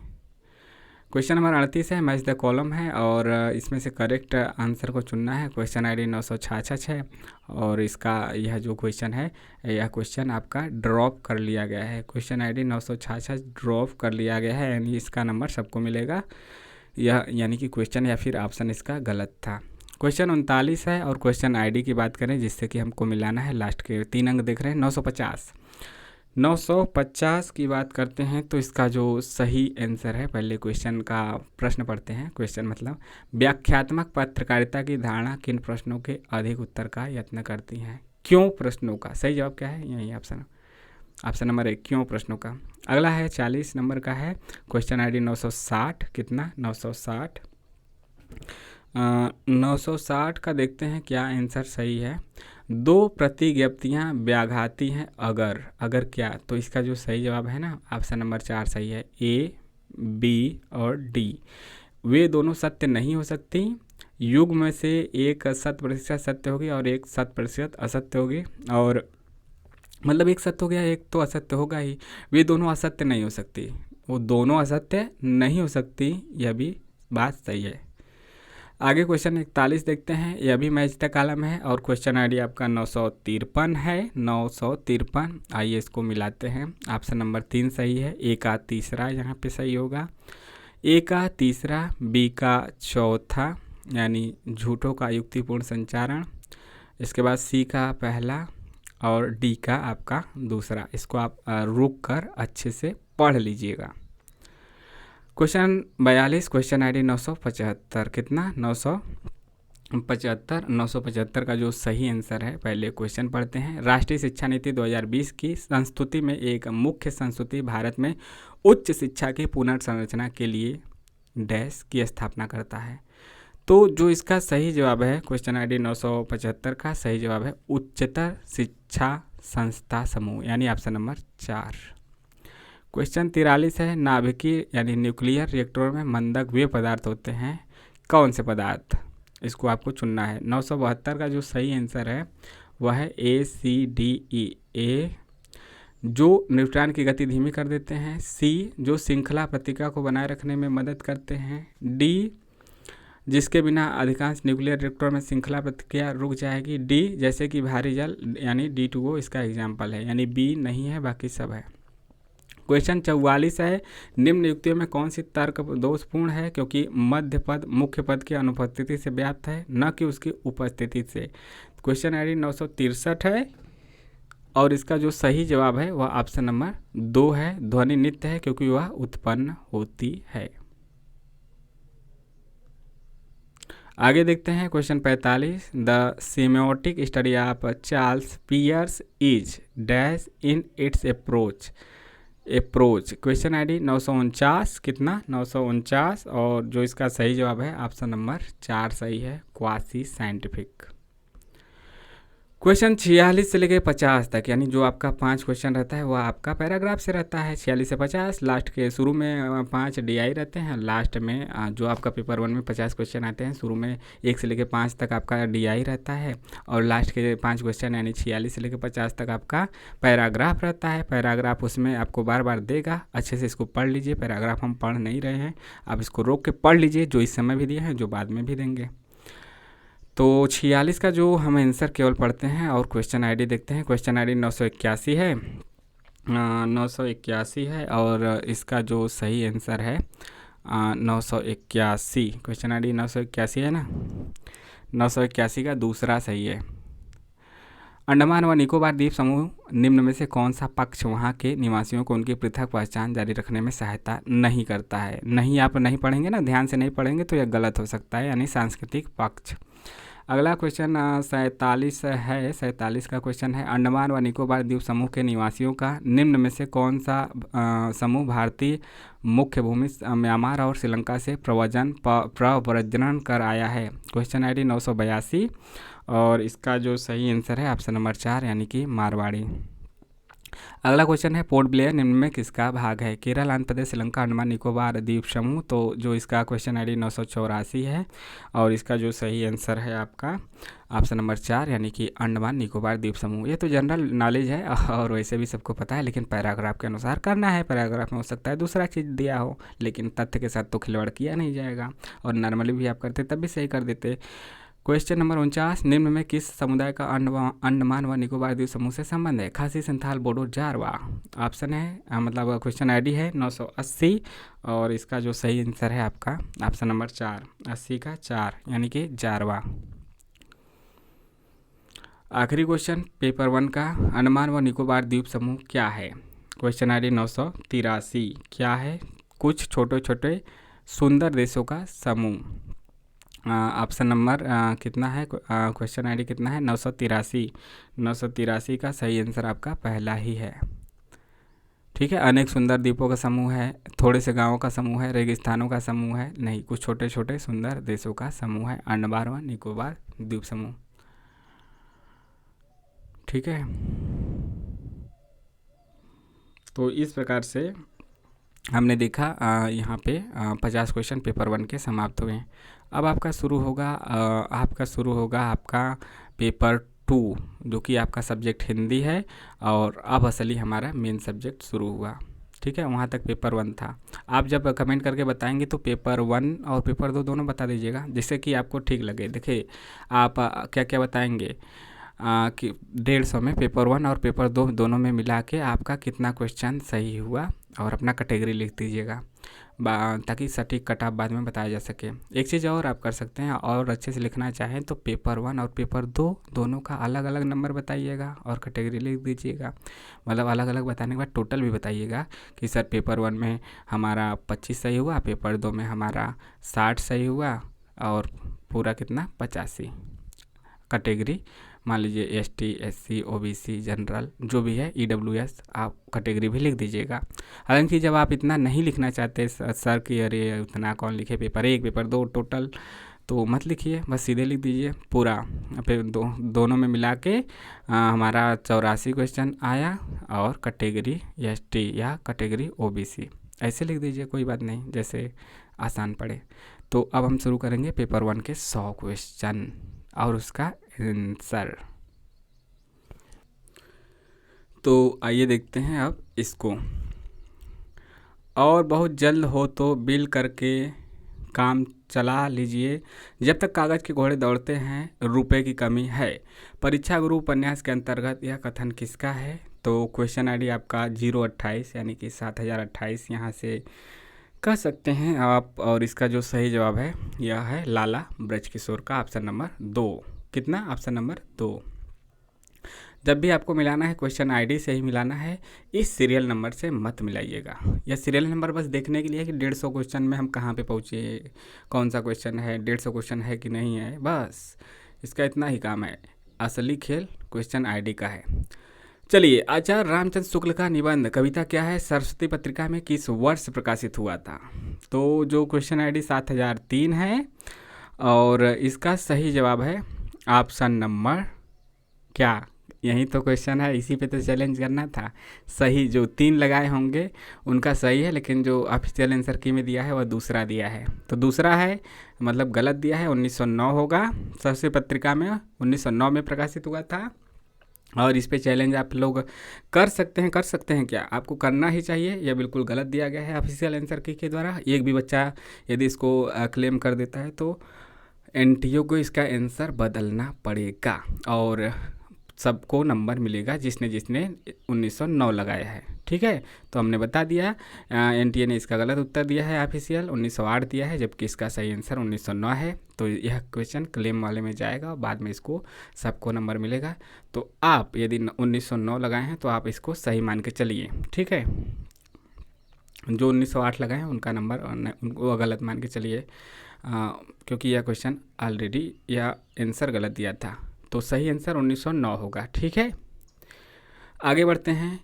क्वेश्चन नंबर 38 है, मैच द कॉलम है और इसमें से करेक्ट आंसर को चुनना है। क्वेश्चन आईडी 966 है और इसका यह जो क्वेश्चन है, यह क्वेश्चन आपका ड्रॉप कर लिया गया है। क्वेश्चन आईडी 966 ड्रॉप कर लिया गया है, यानी इसका नंबर सबको मिलेगा, यह यानी कि क्वेश्चन या फिर ऑप्शन इसका गलत था। क्वेश्चन 39 है और क्वेश्चन आईडी की बात करें जिससे कि हमको मिलाना है लास्ट के 3 अंक देख रहे हैं, 950 की बात करते हैं तो इसका जो सही आंसर है, पहले क्वेश्चन का प्रश्न पढ़ते हैं। क्वेश्चन मतलब, व्याख्यात्मक पत्रकारिता की धारणा किन प्रश्नों के अधिक उत्तर का यत्न करती है? क्यों प्रश्नों का सही जवाब क्या है? यही ऑप्शन नंबर 1 क्यों प्रश्नों का। अगला है 40 नंबर का है, क्वेश्चन आईडी 960 कितना 960 960 का देखते हैं क्या आंसर सही है। दो प्रतिज्ञप्तियाँ व्याघाती हैं अगर, अगर क्या, तो इसका जो सही जवाब है ना ऑप्शन नंबर 4 सही है, ए बी और डी। वे दोनों सत्य नहीं हो सकती। युग में से एक 100% सत्य होगी और एक 100% असत्य होगी, और मतलब एक सत्य हो गया एक तो असत्य होगा ही। वे दोनों असत्य नहीं हो सकती, वो दोनों असत्य नहीं हो सकती, यह भी बात सही है। आगे क्वेश्चन 41 देखते हैं, यह भी मैच द कॉलम है और क्वेश्चन आईडी आपका 953 है, 953। आइए इसको मिलाते हैं। ऑप्शन नंबर 3 सही है, ए का तीसरा यहाँ पे सही होगा, ए का तीसरा, बी का चौथा यानी झूठों का युक्तिपूर्ण संचारण, इसके बाद सी का पहला और डी का आपका दूसरा। इसको आप रुक कर अच्छे से पढ़ लीजिएगा। क्वेश्चन 42, क्वेश्चन आईडी 975, कितना 975। 975 का जो सही आंसर है, पहले क्वेश्चन पढ़ते हैं। राष्ट्रीय शिक्षा नीति 2020 की संस्तुति में एक मुख्य संस्तुति भारत में उच्च शिक्षा की पुनर्संरचना के लिए डैश की स्थापना करता है। तो जो इसका सही जवाब है, क्वेश्चन आईडी 975 का सही जवाब है उच्चतर शिक्षा संस्था समूह, यानी ऑप्शन नंबर 4। क्वेश्चन 43 है, नाभिकीय यानी न्यूक्लियर रिएक्टरों में मंदक वे पदार्थ होते हैं, कौन से पदार्थ, इसको आपको चुनना है। 972 का जो सही आंसर है वह है ए सी डी ई। ए जो न्यूट्रॉन की गति धीमी कर देते हैं, सी जो श्रृंखला प्रतिक्रिया को बनाए रखने में मदद करते हैं, डी जिसके बिना अधिकांश न्यूक्लियर रिएक्टर में श्रृंखला प्रतिक्रिया रुक जाएगी, डी जैसे कि भारी जल यानी D2O इसका एग्जाम्पल है, यानी बी नहीं है बाकी सब है। क्वेश्चन 44 है, निम्न युक्तियों में कौन सी तर्क दोषपूर्ण है, क्योंकि मध्य पद मुख्य पद की अनुपस्थिति से व्याप्त है, न कि उसकी उपस्थिति से। क्वेश्चन आईडी 963 है और इसका जो सही जवाब है वह ऑप्शन नंबर 2 है, ध्वनि नित्य है क्योंकि वह उत्पन्न होती है। आगे देखते हैं question 45, the semiotic study of Charles Peirce is dash in its approach. Question ID 949, कितना 949, और जो इसका सही जवाब है ऑप्शन नंबर 4 सही है, क्वासी साइंटिफिक। क्वेश्चन 46 से लेकर 50 तक, यानी जो आपका 5 क्वेश्चन रहता है वह आपका पैराग्राफ से रहता है। 46 से 50, लास्ट के शुरू में 5 DI रहते हैं, लास्ट में जो आपका पेपर 1 में 50 क्वेश्चन आते हैं, शुरू में 1 से लेकर 5 तक आपका DI रहता है, और लास्ट के 5 क्वेश्चन यानी 46 से लेकर 50 तक आपका पैराग्राफ रहता है। पैराग्राफ उसमें आपको बार बार देगा, अच्छे से इसको पढ़ लीजिए। पैराग्राफ हम पढ़ नहीं रहे हैं, आप इसको रोक के पढ़ लीजिए, जो इस समय भी दिए हैं जो बाद में भी देंगे। तो 46 का जो हम आंसर केवल पढ़ते हैं और क्वेश्चन आईडी देखते हैं। क्वेश्चन आईडी 981 है, 981 है, और इसका जो सही आंसर है 981। क्वेश्चन आईडी 981 है ना, 981 का दूसरा सही है। अंडमान व निकोबार द्वीप समूह निम्न में से कौन सा पक्ष वहाँ के निवासियों को उनकी पृथक पहचान जारी रखने में सहायता नहीं करता है। नहीं, आप नहीं पढ़ेंगे ना, ध्यान से नहीं पढ़ेंगे तो यह गलत हो सकता है, यानी सांस्कृतिक पक्ष। अगला क्वेश्चन 47 है, 47 का क्वेश्चन है, अंडमान व निकोबार द्वीप समूह के निवासियों का निम्न में से कौन सा समूह भारतीय मुख्य भूमि म्यांमार और श्रीलंका से प्रव्रजन कर आया है। क्वेश्चन आईडी 982, और इसका जो सही आंसर है ऑप्शन नंबर 4 यानी कि मारवाड़ी। अगला क्वेश्चन है, पोर्ट ब्लेयर निम्न में किसका भाग है। केरल, आंध्र प्रदेश, श्रीलंका, अंडमान निकोबार द्वीप समूह। तो जो इसका क्वेश्चन आईडी 984 है, और इसका जो सही आंसर है आपका ऑप्शन नंबर 4 यानी कि अंडमान निकोबार द्वीप समूह। ये तो जनरल नॉलेज है और वैसे भी सबको पता है, लेकिन पैराग्राफ के अनुसार करना है। पैराग्राफ में हो सकता है दूसरा चीज़ दिया हो, लेकिन तथ्य के साथ तो खिलवाड़ किया नहीं जाएगा, और नॉर्मली भी आप करते तब भी सही कर देते। क्वेश्चन नंबर 49, निम्न में किस समुदाय का अंडमान व निकोबार द्वीप समूह से संबंध है। खासी, संथाल, बोडो, जारवा। ऑप्शन है मतलब क्वेश्चन आईडी है 980, और इसका जो सही आंसर है आपका ऑप्शन नंबर 4, 80 का 4 यानी कि जारवा। आखिरी क्वेश्चन पेपर 1 का, अंडमान व निकोबार द्वीप समूह क्या है। क्वेश्चन आईडी 983, क्या है। कुछ छोटे छोटे सुंदर देशों का समूह। ऑप्शन नंबर कितना है, क्वेश्चन आईडी कितना है 983। 983 का सही आंसर आपका पहला ही है। ठीक है। अनेक सुंदर द्वीपों का समूह है, थोड़े से गांवों का समूह है, रेगिस्तानों का समूह है, नहीं, कुछ छोटे छोटे सुंदर देशों का समूह है, अंडमान व निकोबार द्वीप समूह। ठीक है, तो इस प्रकार से हमने देखा यहाँ पे 50 क्वेश्चन पेपर 1 के समाप्त हुए। अब आपका शुरू होगा आपका पेपर 2, जो कि आपका सब्जेक्ट हिंदी है, और अब असली हमारा मेन सब्जेक्ट शुरू हुआ। ठीक है, वहाँ तक पेपर 1 था। आप जब कमेंट करके बताएंगे तो पेपर 1 और पेपर 2 दोनों बता दीजिएगा, जिससे कि आपको ठीक लगे। देखिए आप क्या क्या बताएंगे कि 150 में पेपर 1 और पेपर 2 दोनों में मिला के आपका कितना क्वेश्चन सही हुआ, और अपना कैटेगरी लिख दीजिएगा, ताकि सटीक कट ऑफ बाद में बताया जा सके। एक चीज़ और आप कर सकते हैं, और अच्छे से लिखना चाहें तो पेपर 1 और पेपर 2 दोनों का अलग अलग नंबर बताइएगा और कैटेगरी लिख दीजिएगा। मतलब अलग अलग बताने के बाद टोटल भी बताइएगा कि सर पेपर 1 में हमारा 25 सही हुआ, पेपर 2 में हमारा 60 सही हुआ, और पूरा कितना 85। कैटेगरी मान लीजिए ST SC OBC जनरल जो भी है, EWS, आप कैटेगरी भी लिख दीजिएगा। हालांकि जब आप इतना नहीं लिखना चाहते सर कि अरे उतना कौन लिखे, पेपर 1 पेपर 2 टोटल, तो मत लिखिए, बस सीधे लिख दीजिए पूरा। फिर दोनों में मिला के हमारा 84 क्वेश्चन आया, और कैटेगरी ST या कैटेगरी OBC ऐसे लिख दीजिए, कोई बात नहीं, जैसे आसान पड़े। तो अब हम शुरू करेंगे पेपर 1 के 100 क्वेश्चन और उसका आंसर। तो आइए देखते हैं अब इसको। और बहुत जल्द हो तो बिल करके काम चला लीजिए, जब तक कागज़ के घोड़े दौड़ते हैं रुपए की कमी है। परीक्षा गुरु उपन्यास के अंतर्गत यह कथन किसका है? तो क्वेश्चन आईडी आपका 028 यानी कि 7028 यहाँ से कह सकते हैं आप, और इसका जो सही जवाब है यह है लाला ब्रजकिशोर का, ऑप्शन नंबर 2। कितना? Option number 2। जब भी आपको मिलाना है क्वेश्चन आईडी से ही मिलाना है, इस सीरियल नंबर से मत मिलाइएगा। यह सीरियल नंबर बस देखने के लिए है कि 150 क्वेश्चन में हम कहाँ पे पहुँचे, कौन सा क्वेश्चन है, 150 क्वेश्चन है कि नहीं है, बस इसका इतना ही काम है। असली खेल क्वेश्चन आईडी का है। चलिए, आचार्य रामचंद्र शुक्ल का निबंध कविता क्या है, सरस्वती पत्रिका में किस वर्ष प्रकाशित हुआ था? तो जो क्वेश्चन आईडी 7003 है, और इसका सही जवाब है ऑप्शन नंबर क्या? यही तो क्वेश्चन है, इसी पे तो चैलेंज करना था। सही जो 3 लगाए होंगे उनका सही है, लेकिन जो ऑफिशियल आंसर की में दिया है वह दूसरा दिया है। तो दूसरा है मतलब गलत दिया है, 1909 होगा। सरस्वती पत्रिका में 1909 में प्रकाशित हुआ था। और इस पे चैलेंज आप लोग कर सकते हैं क्या? आपको करना ही चाहिए। यह बिल्कुल गलत दिया गया है ऑफिशियल आंसर की के द्वारा। एक भी बच्चा यदि इसको क्लेम कर देता है तो NTO को इसका आंसर बदलना पड़ेगा, और सबको नंबर मिलेगा जिसने 1909 लगाया है। ठीक है, तो हमने बता दिया। NTA ने इसका गलत उत्तर दिया है, ऑफिशियल 1908 दिया है, जबकि इसका सही आंसर 1909 है। तो यह क्वेश्चन क्लेम वाले में जाएगा और बाद में इसको सबको नंबर मिलेगा। तो आप यदि 1909 लगाए हैं तो आप इसको सही मान के चलिए। ठीक है, जो 1908 लगाए हैं उनका नंबर उनको गलत मान के चलिए, क्योंकि यह क्वेश्चन ऑलरेडी यह आंसर गलत दिया था। तो सही आंसर 1909 होगा। ठीक है, आगे बढ़ते हैं।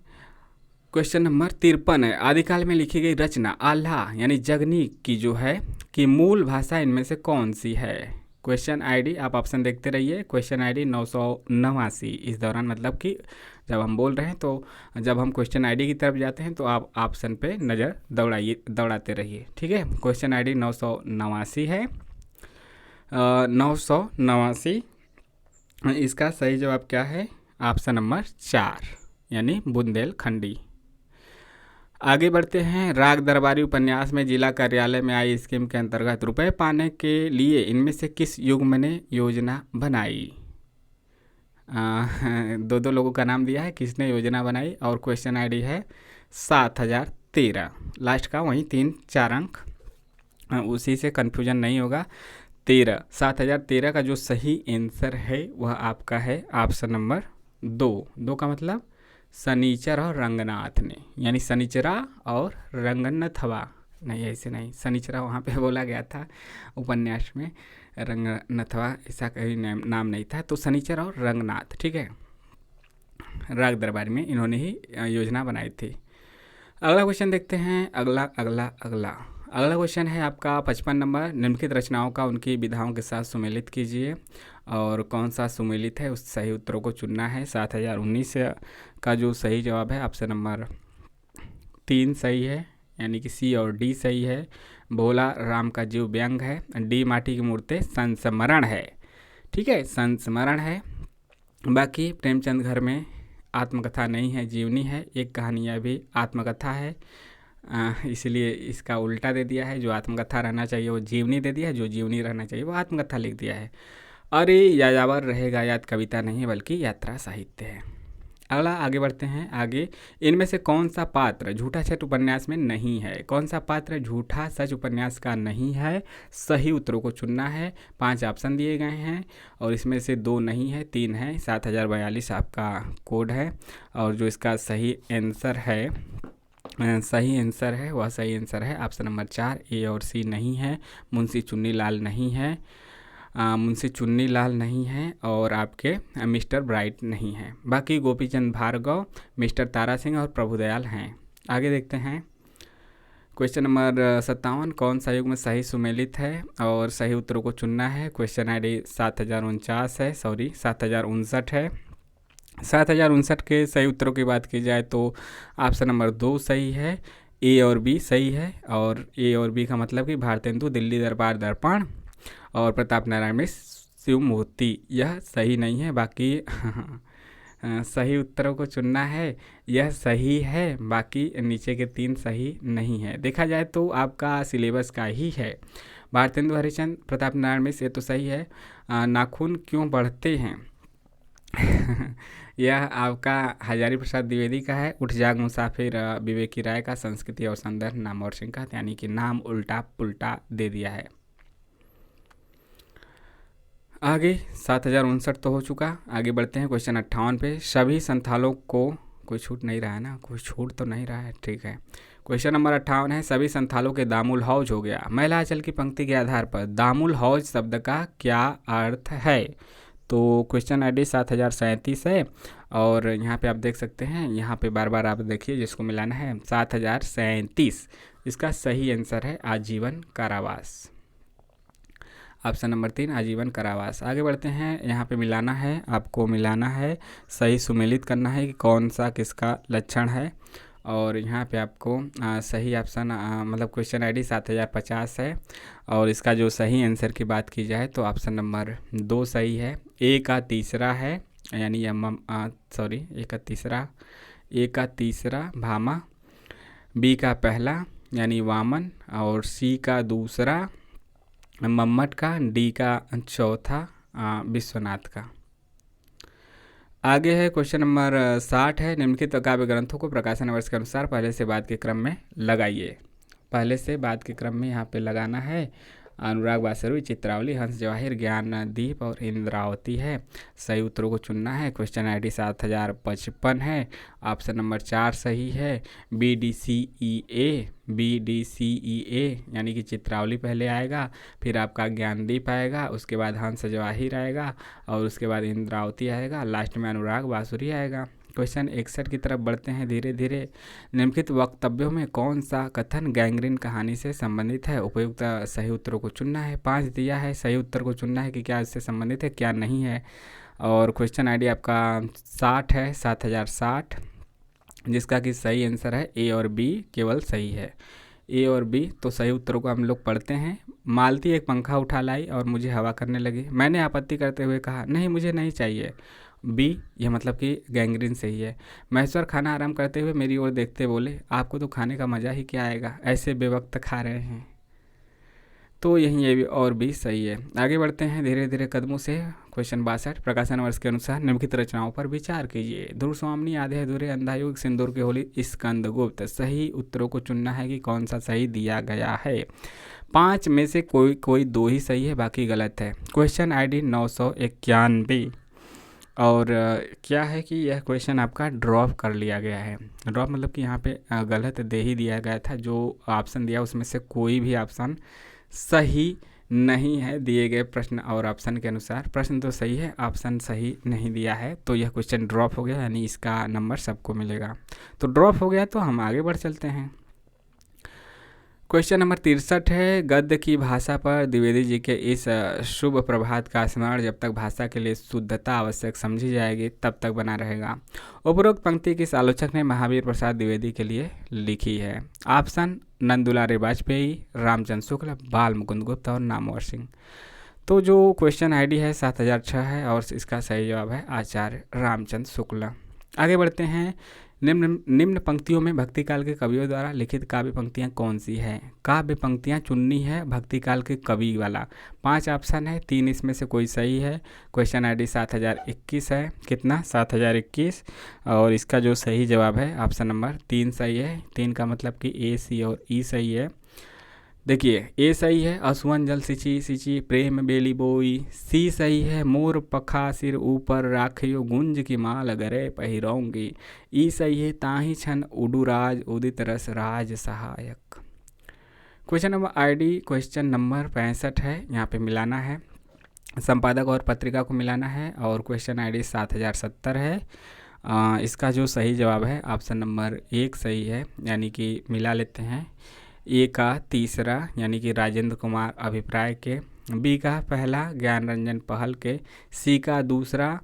क्वेश्चन नंबर 53 है, आदिकाल में लिखी गई रचना आल्हा यानी जगनी की जो है कि मूल भाषा इनमें से कौन सी है? क्वेश्चन आईडी आप ऑप्शन देखते रहिए। Question ID 989। इस दौरान मतलब कि जब हम बोल रहे हैं तो जब हम क्वेश्चन आईडी की तरफ जाते हैं तो आप ऑप्शन पे नज़र दौड़ाते रहिए। ठीक है, क्वेश्चन आईडी 989 है, 989। इसका सही जवाब क्या है? ऑप्शन नंबर 4 यानी बुंदेलखंडी। आगे बढ़ते हैं। राग दरबारी उपन्यास में जिला कार्यालय में आई स्कीम के अंतर्गत रुपए पाने के लिए इनमें से किस युग्म ने योजना बनाई? 2 लोगों का नाम दिया है, किसने योजना बनाई, और क्वेश्चन आईडी है 7013। लास्ट का वहीं 3-4 अंक, उसी से कन्फ्यूजन नहीं होगा। 7013 का जो सही आंसर है वह आपका है ऑप्शन नंबर 2 का मतलब शनिचर और रंगनाथ ने, यानी शनिचरा और रंगनाथवा, नहीं ऐसे नहीं, शनिचरा वहाँ पे बोला गया था उपन्यास में, रंगनाथवा ऐसा कहीं नाम नहीं था। तो शनिचर और रंगनाथ, ठीक है, राग दरबार में इन्होंने ही योजना बनाई थी। अगला क्वेश्चन देखते हैं। अगला अगला अगला अगला क्वेश्चन है आपका 55 नंबर। निम्नलिखित रचनाओं का उनकी विधाओं के साथ सुमेलित कीजिए, और कौन सा सुमेलित है उस सही उत्तरों को चुनना है। 7019 का जो सही जवाब है ऑप्शन नंबर 3 सही है, यानी कि सी और डी सही है। भोला राम का जीव व्यंग है। डी माटी की मूर्ति संस्मरण है। ठीक है, संस्मरण है। बाकी प्रेमचंद घर में आत्मकथा नहीं है, जीवनी है। एक कहानी यह भी आत्मकथा है, इसलिए इसका उल्टा दे दिया है। जो आत्मकथा रहना चाहिए वो जीवनी दे दिया है, जो जीवनी रहना चाहिए वो आत्मकथा लिख दिया है। अरे यायावर रहेगा याद कविता नहीं बल्कि यात्रा साहित्य है। अगला आगे बढ़ते हैं। आगे, इनमें से कौन सा पात्र झूठा सच उपन्यास में नहीं है। कौन सा पात्र झूठा सच उपन्यास का नहीं है, सही उत्तरों को चुनना है। 5 ऑप्शन दिए गए हैं और इसमें से 2 नहीं है, 3 है। 7042 आपका कोड है, और जो इसका सही आंसर है वह सही आंसर है ऑप्शन नंबर 4, ए और सी नहीं है। मुंशी चुन्नीलाल नहीं है, मुंशी चुन्नीलाल नहीं है, और आपके मिस्टर ब्राइट नहीं है। बाकी गोपीचंद भार्गव, मिस्टर तारा सिंह और प्रभुदयाल हैं। आगे देखते हैं क्वेश्चन नंबर 57। कौन सा युग में सही सुमेलित है, और सही उत्तरों को चुनना है। क्वेश्चन ID 7049 है, 7059 है। 7059 के सही उत्तरों की बात की जाए तो ऑप्शन नंबर 2 सही है, ए और बी सही है। और ए और बी का मतलब कि भारतेंदु, दिल्ली दरबार दर्पण और प्रताप नारायण मिश्र, शिव मूर्ति, यह सही नहीं है। बाकी सही उत्तरों को चुनना है, यह सही है। बाकी नीचे के 3 सही नहीं है। देखा जाए तो आपका सिलेबस का ही है। भारतेंदु हरिश्चंद्र, प्रताप नारायण मिश्र, ये तो सही है। नाखून क्यों बढ़ते हैं यह आपका हजारी प्रसाद द्विवेदी का है। उठ जाग मुसाफिर विवेकी राय का। संस्कृति और संदर्भ नामवर सिंह का, यानी कि नाम उल्टा पुल्टा दे दिया है। आगे 7059 तो हो चुका। आगे बढ़ते हैं क्वेश्चन 58 पे। सभी संथालों को, कोई छूट नहीं रहा है ना, कोई छूट तो नहीं रहा है, ठीक है। क्वेश्चन नंबर 58 है, सभी संथालों के दामुल हौज हो गया। महिला आंचल की पंक्ति के आधार पर दामुल हौज शब्द का क्या अर्थ है। तो क्वेश्चन ID 7037 है, और यहाँ पे आप देख सकते हैं, यहाँ पे बार बार आप देखिए जिसको मिलाना है 7037। इसका सही आंसर है आजीवन कारावास, ऑप्शन नंबर 3 आजीवन कारावास। आगे बढ़ते हैं। यहाँ पे मिलाना है, आपको मिलाना है, सही सुमेलित करना है कि कौन सा किसका लक्षण है। और यहाँ पे आपको सही ऑप्शन मतलब क्वेश्चन ID 7050 है, और इसका जो सही आंसर की बात की जाए तो ऑप्शन नंबर 2 सही है। ए का तीसरा है, यानी ए का तीसरा भामा, बी का पहला यानी वामन, और सी का दूसरा मम्मट का, डी का चौथा विश्वनाथ का। आगे है क्वेश्चन नंबर 60 है। निम्नलिखित काव्य ग्रंथों को प्रकाशन वर्ष के अनुसार पहले से बाद के क्रम में लगाइए। पहले से बाद के क्रम में यहाँ पे लगाना है। अनुराग बासुरी, चित्रावली, हंस जवाहिर, ज्ञानदीप और इंद्रावती है। सही उत्तरों को चुनना है। क्वेश्चन ID 7055 है, ऑप्शन नंबर 4 सही है। BDCEA यानी कि चित्रावली पहले आएगा, फिर आपका ज्ञानदीप आएगा, उसके बाद हंस जवाहिर आएगा, और उसके बाद इंद्रावती आएगा, लास्ट में अनुराग बासुरी आएगा। क्वेश्चन 61 की तरफ बढ़ते हैं धीरे धीरे। निम्नलिखित वक्तव्यों में कौन सा कथन गैंग्रीन कहानी से संबंधित है। उपयुक्त सही उत्तरों को चुनना है। 5 दिया है, सही उत्तर को चुनना है कि क्या इससे संबंधित है क्या नहीं है। और क्वेश्चन ID आपका 60 है, 7060, जिसका कि सही आंसर है ए और बी केवल सही है। ए और बी तो सही उत्तरों को हम लोग पढ़ते हैं। मालती एक पंखा उठा लाई और मुझे हवा करने लगी। मैंने आपत्ति करते हुए कहा, नहीं मुझे नहीं चाहिए। बी, यह मतलब कि गैंग्रीन सही है। महेश्वर खाना आराम करते हुए मेरी ओर देखते बोले, आपको तो खाने का मज़ा ही क्या आएगा, ऐसे बेवक्त खा रहे हैं। तो यही ये भी और भी सही है। आगे बढ़ते हैं धीरे धीरे कदमों से। क्वेश्चन 62, प्रकाशन वर्ष के अनुसार निम्नलिखित रचनाओं पर विचार कीजिए। ध्रुव स्वामिनी, आधे अधूरे, अंधायुग, सिंदूर की होली, स्कंदगुप्त। सही उत्तरों को चुनना है कि कौन सा सही दिया गया है। 5 में से कोई 2 ही सही है, बाकी गलत है। क्वेश्चन ID 991, और क्या है कि यह क्वेश्चन आपका ड्रॉप कर लिया गया है। ड्रॉप मतलब कि यहाँ पे गलत दे ही दिया गया था। जो ऑप्शन दिया उसमें से कोई भी ऑप्शन सही नहीं है दिए गए प्रश्न और ऑप्शन के अनुसार। प्रश्न तो सही है, ऑप्शन सही नहीं दिया है, तो यह क्वेश्चन ड्रॉप हो गया, यानी इसका नंबर सबको मिलेगा। तो ड्रॉप हो गया तो हम आगे बढ़ चलते हैं। क्वेश्चन नंबर 63 है, गद्य की भाषा पर द्विवेदी जी के इस शुभ प्रभात का स्मरण जब तक भाषा के लिए शुद्धता आवश्यक समझी जाएगी तब तक बना रहेगा। उपरोक्त पंक्ति किस आलोचक ने महावीर प्रसाद द्विवेदी के लिए लिखी है? ऑप्शन नंदुलारे वाजपेयी, रामचंद्र शुक्ल, बाल मुकुंद गुप्ता और नामवर सिंह। तो जो क्वेश्चन आईडी है 7006 है और इसका सही जवाब है आचार्य रामचंद्र शुक्ल। आगे बढ़ते हैं। निम्न पंक्तियों में भक्ति काल के कवियों द्वारा लिखित काव्य पंक्तियां कौन सी है? काव्य पंक्तियां चुननी है भक्ति काल के कवि वाला। 5 ऑप्शन है, 3 इसमें से कोई सही है। क्वेश्चन आईडी 7021 है। कितना? 7021। और इसका जो सही जवाब है ऑप्शन नंबर 3 सही है। 3 का मतलब कि ए, सी और ई सही है। देखिए, ए सही है, असुवन जल सिंची सिंची प्रेम बेली बोई। सी सही है, मोर पखा सिर ऊपर राखियो गुंज की माल गरे पहिरौंगी। ई सही है, ताही छन उडुराज उदित रस राज सहायक। Question number ID question number 65 है, यहाँ पे मिलाना है, संपादक और पत्रिका को मिलाना है। और क्वेश्चन आईडी 7070 है। इसका जो सही जवाब है ऑप्शन नंबर 1 सही है, यानी कि मिला लेते हैं। ए का तीसरा यानी कि राजेंद्र कुमार अभिप्राय के, बी का पहला ज्ञान रंजन पहल के, सी का दूसरा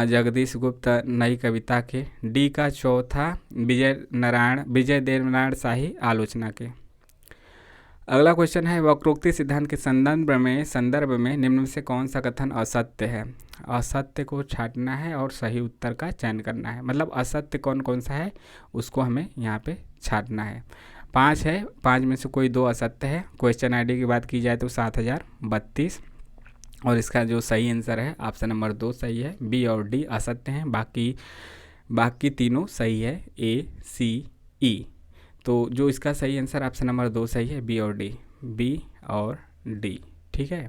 जगदीश गुप्त नई कविता के, डी का चौथा विजय देव नारायण शाही आलोचना के। अगला क्वेश्चन है, वक्रोक्ति सिद्धांत के संदर्भ में निम्न में से कौन सा कथन असत्य है? असत्य को छांटना है और सही उत्तर का चयन करना है। मतलब असत्य कौन कौन सा है उसको हमें यहाँ पे छांटना है। 5 है, 5 में से कोई 2 असत्य है। क्वेश्चन आईडी की बात की जाए तो 7032 और इसका जो सही आंसर है ऑप्शन नंबर 2 सही है। बी और डी असत्य हैं, बाकी तीनों सही है, ए, सी, ई। तो जो इसका सही आंसर ऑप्शन नंबर 2 सही है, बी और डी, बी और डी। ठीक है,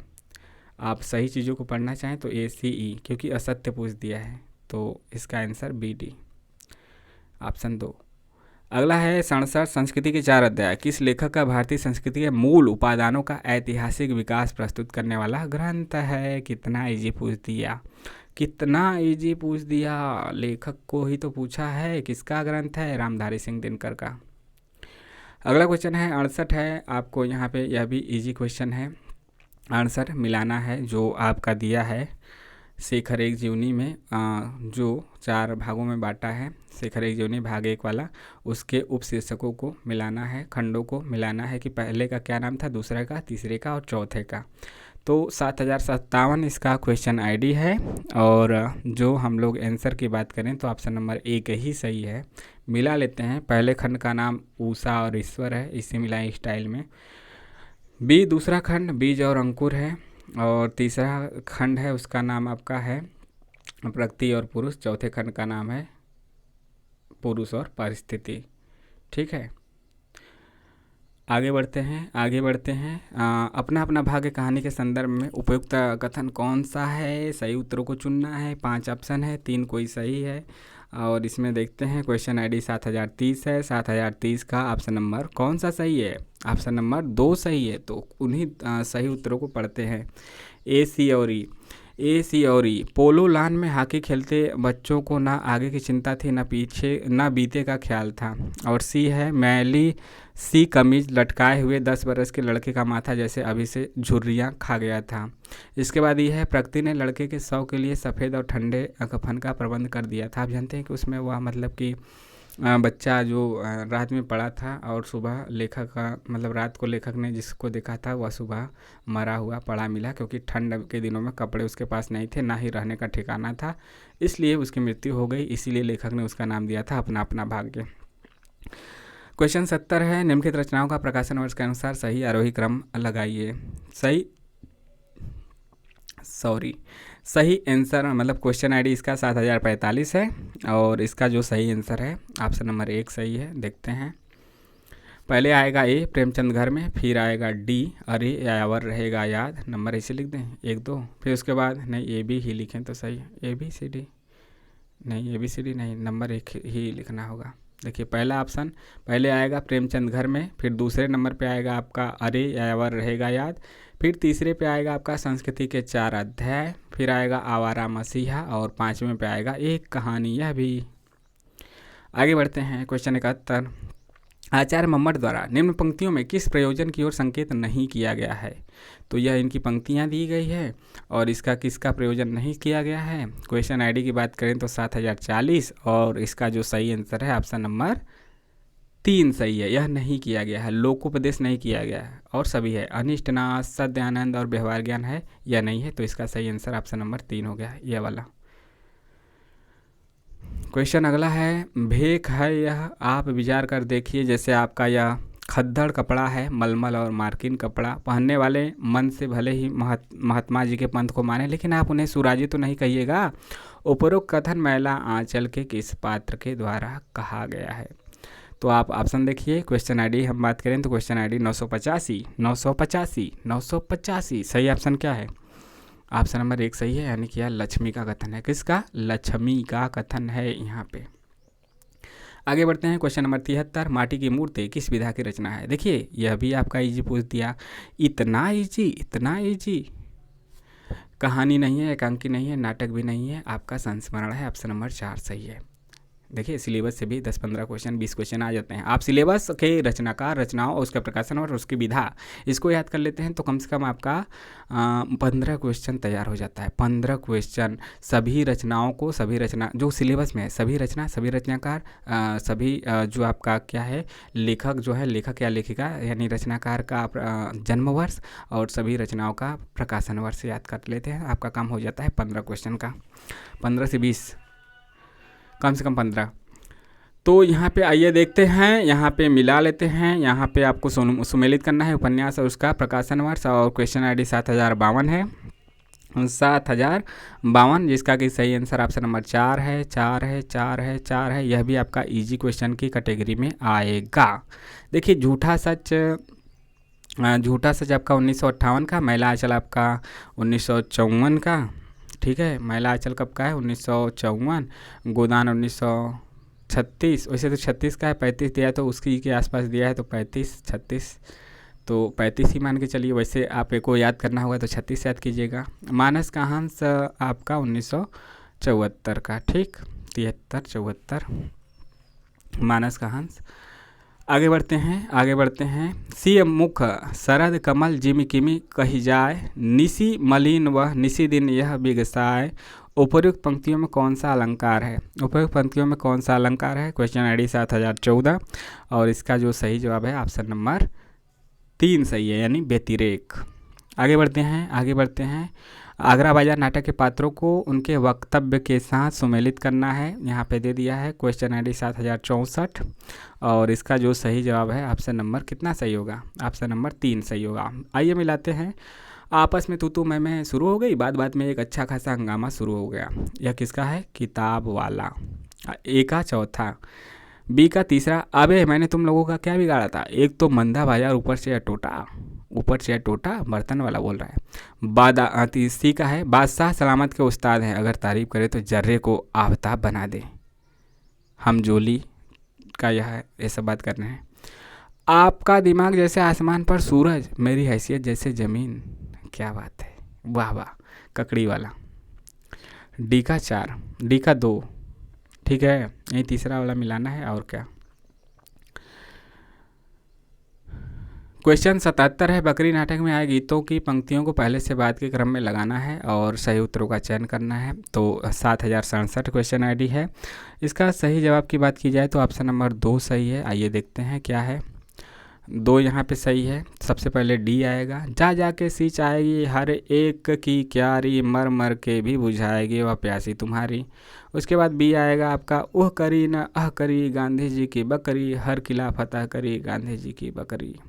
आप सही चीज़ों को पढ़ना चाहें तो ए, सी, ई, क्योंकि असत्य पूछ दिया है तो इसका आंसर बी, डी, ऑप्शन 2। अगला है 67, संस्कृति के 4 अध्याय किस लेखक का भारतीय संस्कृति के मूल उपादानों का ऐतिहासिक विकास प्रस्तुत करने वाला ग्रंथ है? कितना इजी पूछ दिया, कितना इजी पूछ दिया। लेखक को ही तो पूछा है, किसका ग्रंथ है? रामधारी सिंह दिनकर का। अगला क्वेश्चन है 68 है, आपको यहाँ पे यह भी इजी क्वेश्चन है। आंसर मिलाना है जो आपका दिया है शेखर एक जीवनी में, जो 4 भागों में बांटा है शेखर एक जीवनी भाग 1 वाला, उसके उपशीर्षकों को मिलाना है, खंडों को मिलाना है कि पहले का क्या नाम था, दूसरे का, तीसरे का और चौथे का। तो 7057 इसका क्वेश्चन आईडी है। और जो हम लोग आंसर की बात करें तो ऑप्शन नंबर 1 ही सही है। मिला लेते हैं। पहले खंड का नाम उषा और ईश्वर है, इसे मिलाएं स्टाइल में। बी दूसरा खंड बीज और अंकुर है। और तीसरा खंड है उसका नाम आपका है प्रकृति और पुरुष। चौथे खंड का नाम है पुरुष और परिस्थिति। ठीक है, आगे बढ़ते हैं। अपना अपना भाग्य कहानी के संदर्भ में उपयुक्त कथन कौन सा है? सही उत्तरों को चुनना है। 5 ऑप्शन है, 3 कोई सही है। और इसमें देखते हैं क्वेश्चन आईडी 7030 है। 7030 का ऑप्शन नंबर कौन सा सही है? ऑप्शन नंबर 2 सही है। तो उन्हीं सही उत्तरों को पढ़ते हैं। ए, सी और ई। ए, सी और ई। पोलो लान में हॉकी खेलते बच्चों को ना आगे की चिंता थी, ना पीछे, ना बीते का ख्याल था। और सी है मैली सी कमीज लटकाए हुए 10 बरस के लड़के का माथा जैसे अभी से झुर्रियाँ खा गया था। इसके बाद ये है प्रकृति ने लड़के के शव के लिए सफ़ेद और ठंडे कफन का प्रबंध कर दिया था। आप जानते हैं कि उसमें वह मतलब कि बच्चा जो रात में पड़ा था और सुबह लेखक का मतलब रात को लेखक ने जिसको देखा था वह सुबह मरा हुआ पड़ा मिला, क्योंकि ठंड के दिनों में कपड़े उसके पास नहीं थे, ना ही रहने का ठिकाना था, इसलिए उसकी मृत्यु हो गई। इसीलिए लेखक ने उसका नाम दिया था अपना अपना भाग्य। क्वेश्चन 70 है, निम्नलिखित रचनाओं का प्रकाशन वर्ष के अनुसार सही आरोही क्रम लगाइए। सही आंसर मतलब क्वेश्चन आईडी इसका 7045 है। और इसका जो सही आंसर है ऑप्शन नंबर 1 सही है। देखते हैं, पहले आएगा ए प्रेमचंद घर में, फिर आएगा डी अरे यावर रहेगा याद, नंबर ऐसे लिख दें 1 2, फिर उसके बाद नहीं ए बी ही लिखें तो सही है। ए बी सी डी नहीं, नंबर 1 ही लिखना होगा। देखिए पहला ऑप्शन, पहले आएगा प्रेमचंद घर में, फिर दूसरे नंबर पे आएगा आपका अरे यावर रहेगा याद, फिर तीसरे पे आएगा आपका संस्कृति के 4 अध्याय, फिर आएगा आवारा मसीहा, और 5वें पे आएगा एक कहानी यह भी। आगे बढ़ते हैं क्वेश्चन 71। आचार्य मम्मट द्वारा निम्न पंक्तियों में किस प्रयोजन की ओर संकेत नहीं किया गया है? तो यह इनकी पंक्तियां दी गई है और इसका किसका प्रयोजन नहीं किया गया है। क्वेश्चन आईडी की बात करें तो 7040, और इसका जो सही आंसर है ऑप्शन नंबर 3 सही है। यह नहीं किया गया है, लोकोपदेश नहीं किया गया है, और सभी है अनिष्टनाश, सद्यानंद और व्यवहार ज्ञान है, यह नहीं है। तो इसका सही आंसर ऑप्शन नंबर 3 हो गया, यह वाला। क्वेश्चन अगला है, भेक है यह, आप विचार कर देखिए। जैसे आपका यह खद्दड़ कपड़ा है, मलमल और मार्किन कपड़ा, पहनने वाले मन से भले ही महात्मा जी के पंथ को माने, लेकिन आप उन्हें सुराजी तो नहीं कहिएगा। उपरोक्त कथन मैला आंचल के किस पात्र के द्वारा कहा गया है? तो आप ऑप्शन देखिए। क्वेश्चन आईडी हम बात करें तो क्वेश्चन आईडी 985 सही ऑप्शन क्या है? ऑप्शन नंबर 1 सही है, यानी कि यह लक्ष्मी का कथन है। किसका? लक्ष्मी का कथन है यहाँ पे। आगे बढ़ते हैं क्वेश्चन नंबर 73। माटी की मूर्ति किस विधा की रचना है? देखिए यह भी आपका इजी पूछ दिया, इतना इजी। कहानी नहीं है, एकांकी नहीं है, नाटक भी नहीं है, आपका संस्मरण है। ऑप्शन नंबर 4 सही है। देखिए सिलेबस से भी 10-15 क्वेश्चन 20 क्वेश्चन आ जाते हैं। आप सिलेबस के रचनाकार, रचनाओं, उसका प्रकाशन और उसकी विधा इसको याद कर लेते हैं तो कम से कम आपका 15 क्वेश्चन तैयार हो जाता है। 15 क्वेश्चन सभी रचनाओं को, सभी रचना जो सिलेबस में है, सभी रचना, सभी रचनाकार, सभी जो आपका क्या है लेखक जो है, लेखक या लेखिका यानी रचनाकार का जन्म वर्ष और सभी रचनाओं का प्रकाशन वर्ष याद कर लेते हैं, आपका काम हो जाता है 15 क्वेश्चन का। 15 से 20, कम से कम 15। तो यहाँ पे आइए देखते हैं, यहाँ पे मिला लेते हैं। यहाँ पे आपको सुमेलित करना है उपन्यास और उसका प्रकाशन वर्ष, और क्वेश्चन आईडी 7052 है, 7052, जिसका कि सही आंसर ऑप्शन नंबर 4 है। 4 है। यह भी आपका इजी क्वेश्चन की कैटेगरी में आएगा। देखिए झूठा सच आपका 1958 का, मैला आंचल आपका 1954 का, ठीक है। मैला आंचल कब का है? 1954। गोदान 1936, वैसे तो 36 का है, 35 दिया है तो उसकी के आसपास दिया है तो 35-36, तो 35 ही मान के चलिए। वैसे आप को याद करना होगा तो 36 याद कीजिएगा। मानस का हंस आपका 1974 का, ठीक, 73-74 मानस का हंस। आगे बढ़ते हैं। सी मुख शरद कमल जिमि किमि कही जाए, निसी मलिन वह निसी दिन यह बिगसाए। उपयुक्त पंक्तियों में कौन सा अलंकार है? क्वेश्चन आईडी 7014, और इसका जो सही जवाब है ऑप्शन नंबर 3 सही है, यानी व्यतिरेक। आगे बढ़ते हैं। आगरा बाजार नाटक के पात्रों को उनके वक्तव्य के साथ सुमेलित करना है, यहाँ पे दे दिया है। क्वेश्चन आईडी 7064, और इसका जो सही जवाब है ऑप्शन नंबर कितना सही होगा? ऑप्शन नंबर 3 सही होगा। आइए मिलाते हैं। आपस में तू मैं शुरू हो गई, बाद में एक अच्छा खासा हंगामा शुरू हो गया। यह किसका है? किताब वाला। ए का चौथा, बी का तीसरा। अबे मैंने तुम लोगों का क्या बिगाड़ा था? एक तो मंदा बाजार, ऊपर से टोटा, बर्तन वाला बोल रहा है। सी का है, बादशाह सलामत के उस्ताद हैं, अगर तारीफ करे तो जर्रे को आफ्ताब बना दे। हम जोली का यह है, ये सब बात करने हैं। आपका दिमाग जैसे आसमान पर सूरज, मेरी हैसियत जैसे ज़मीन। क्या बात है, वाह वाह, ककड़ी वाला। डी का 4, डी का 2, ठीक है, यही तीसरा वाला मिलाना है और क्या। क्वेश्चन 77 है, बकरी नाटक में आए गीतों की पंक्तियों को पहले से बाद के क्रम में लगाना है और सही उत्तरों का चयन करना है। तो 7067 क्वेश्चन आईडी है। इसका सही जवाब की बात की जाए तो ऑप्शन नंबर 2 सही है। आइए देखते हैं क्या है। 2 यहाँ पे सही है। सबसे पहले डी आएगा, जा के सींच आएगी हर एक की क्यारी, मर मर के भी बुझाएगी वह प्यासी तुम्हारी। उसके बाद बी आएगा आपका, ओह करी न अह करी गांधी जी की बकरी, हर किला फतह करी गांधी जी की बकरी।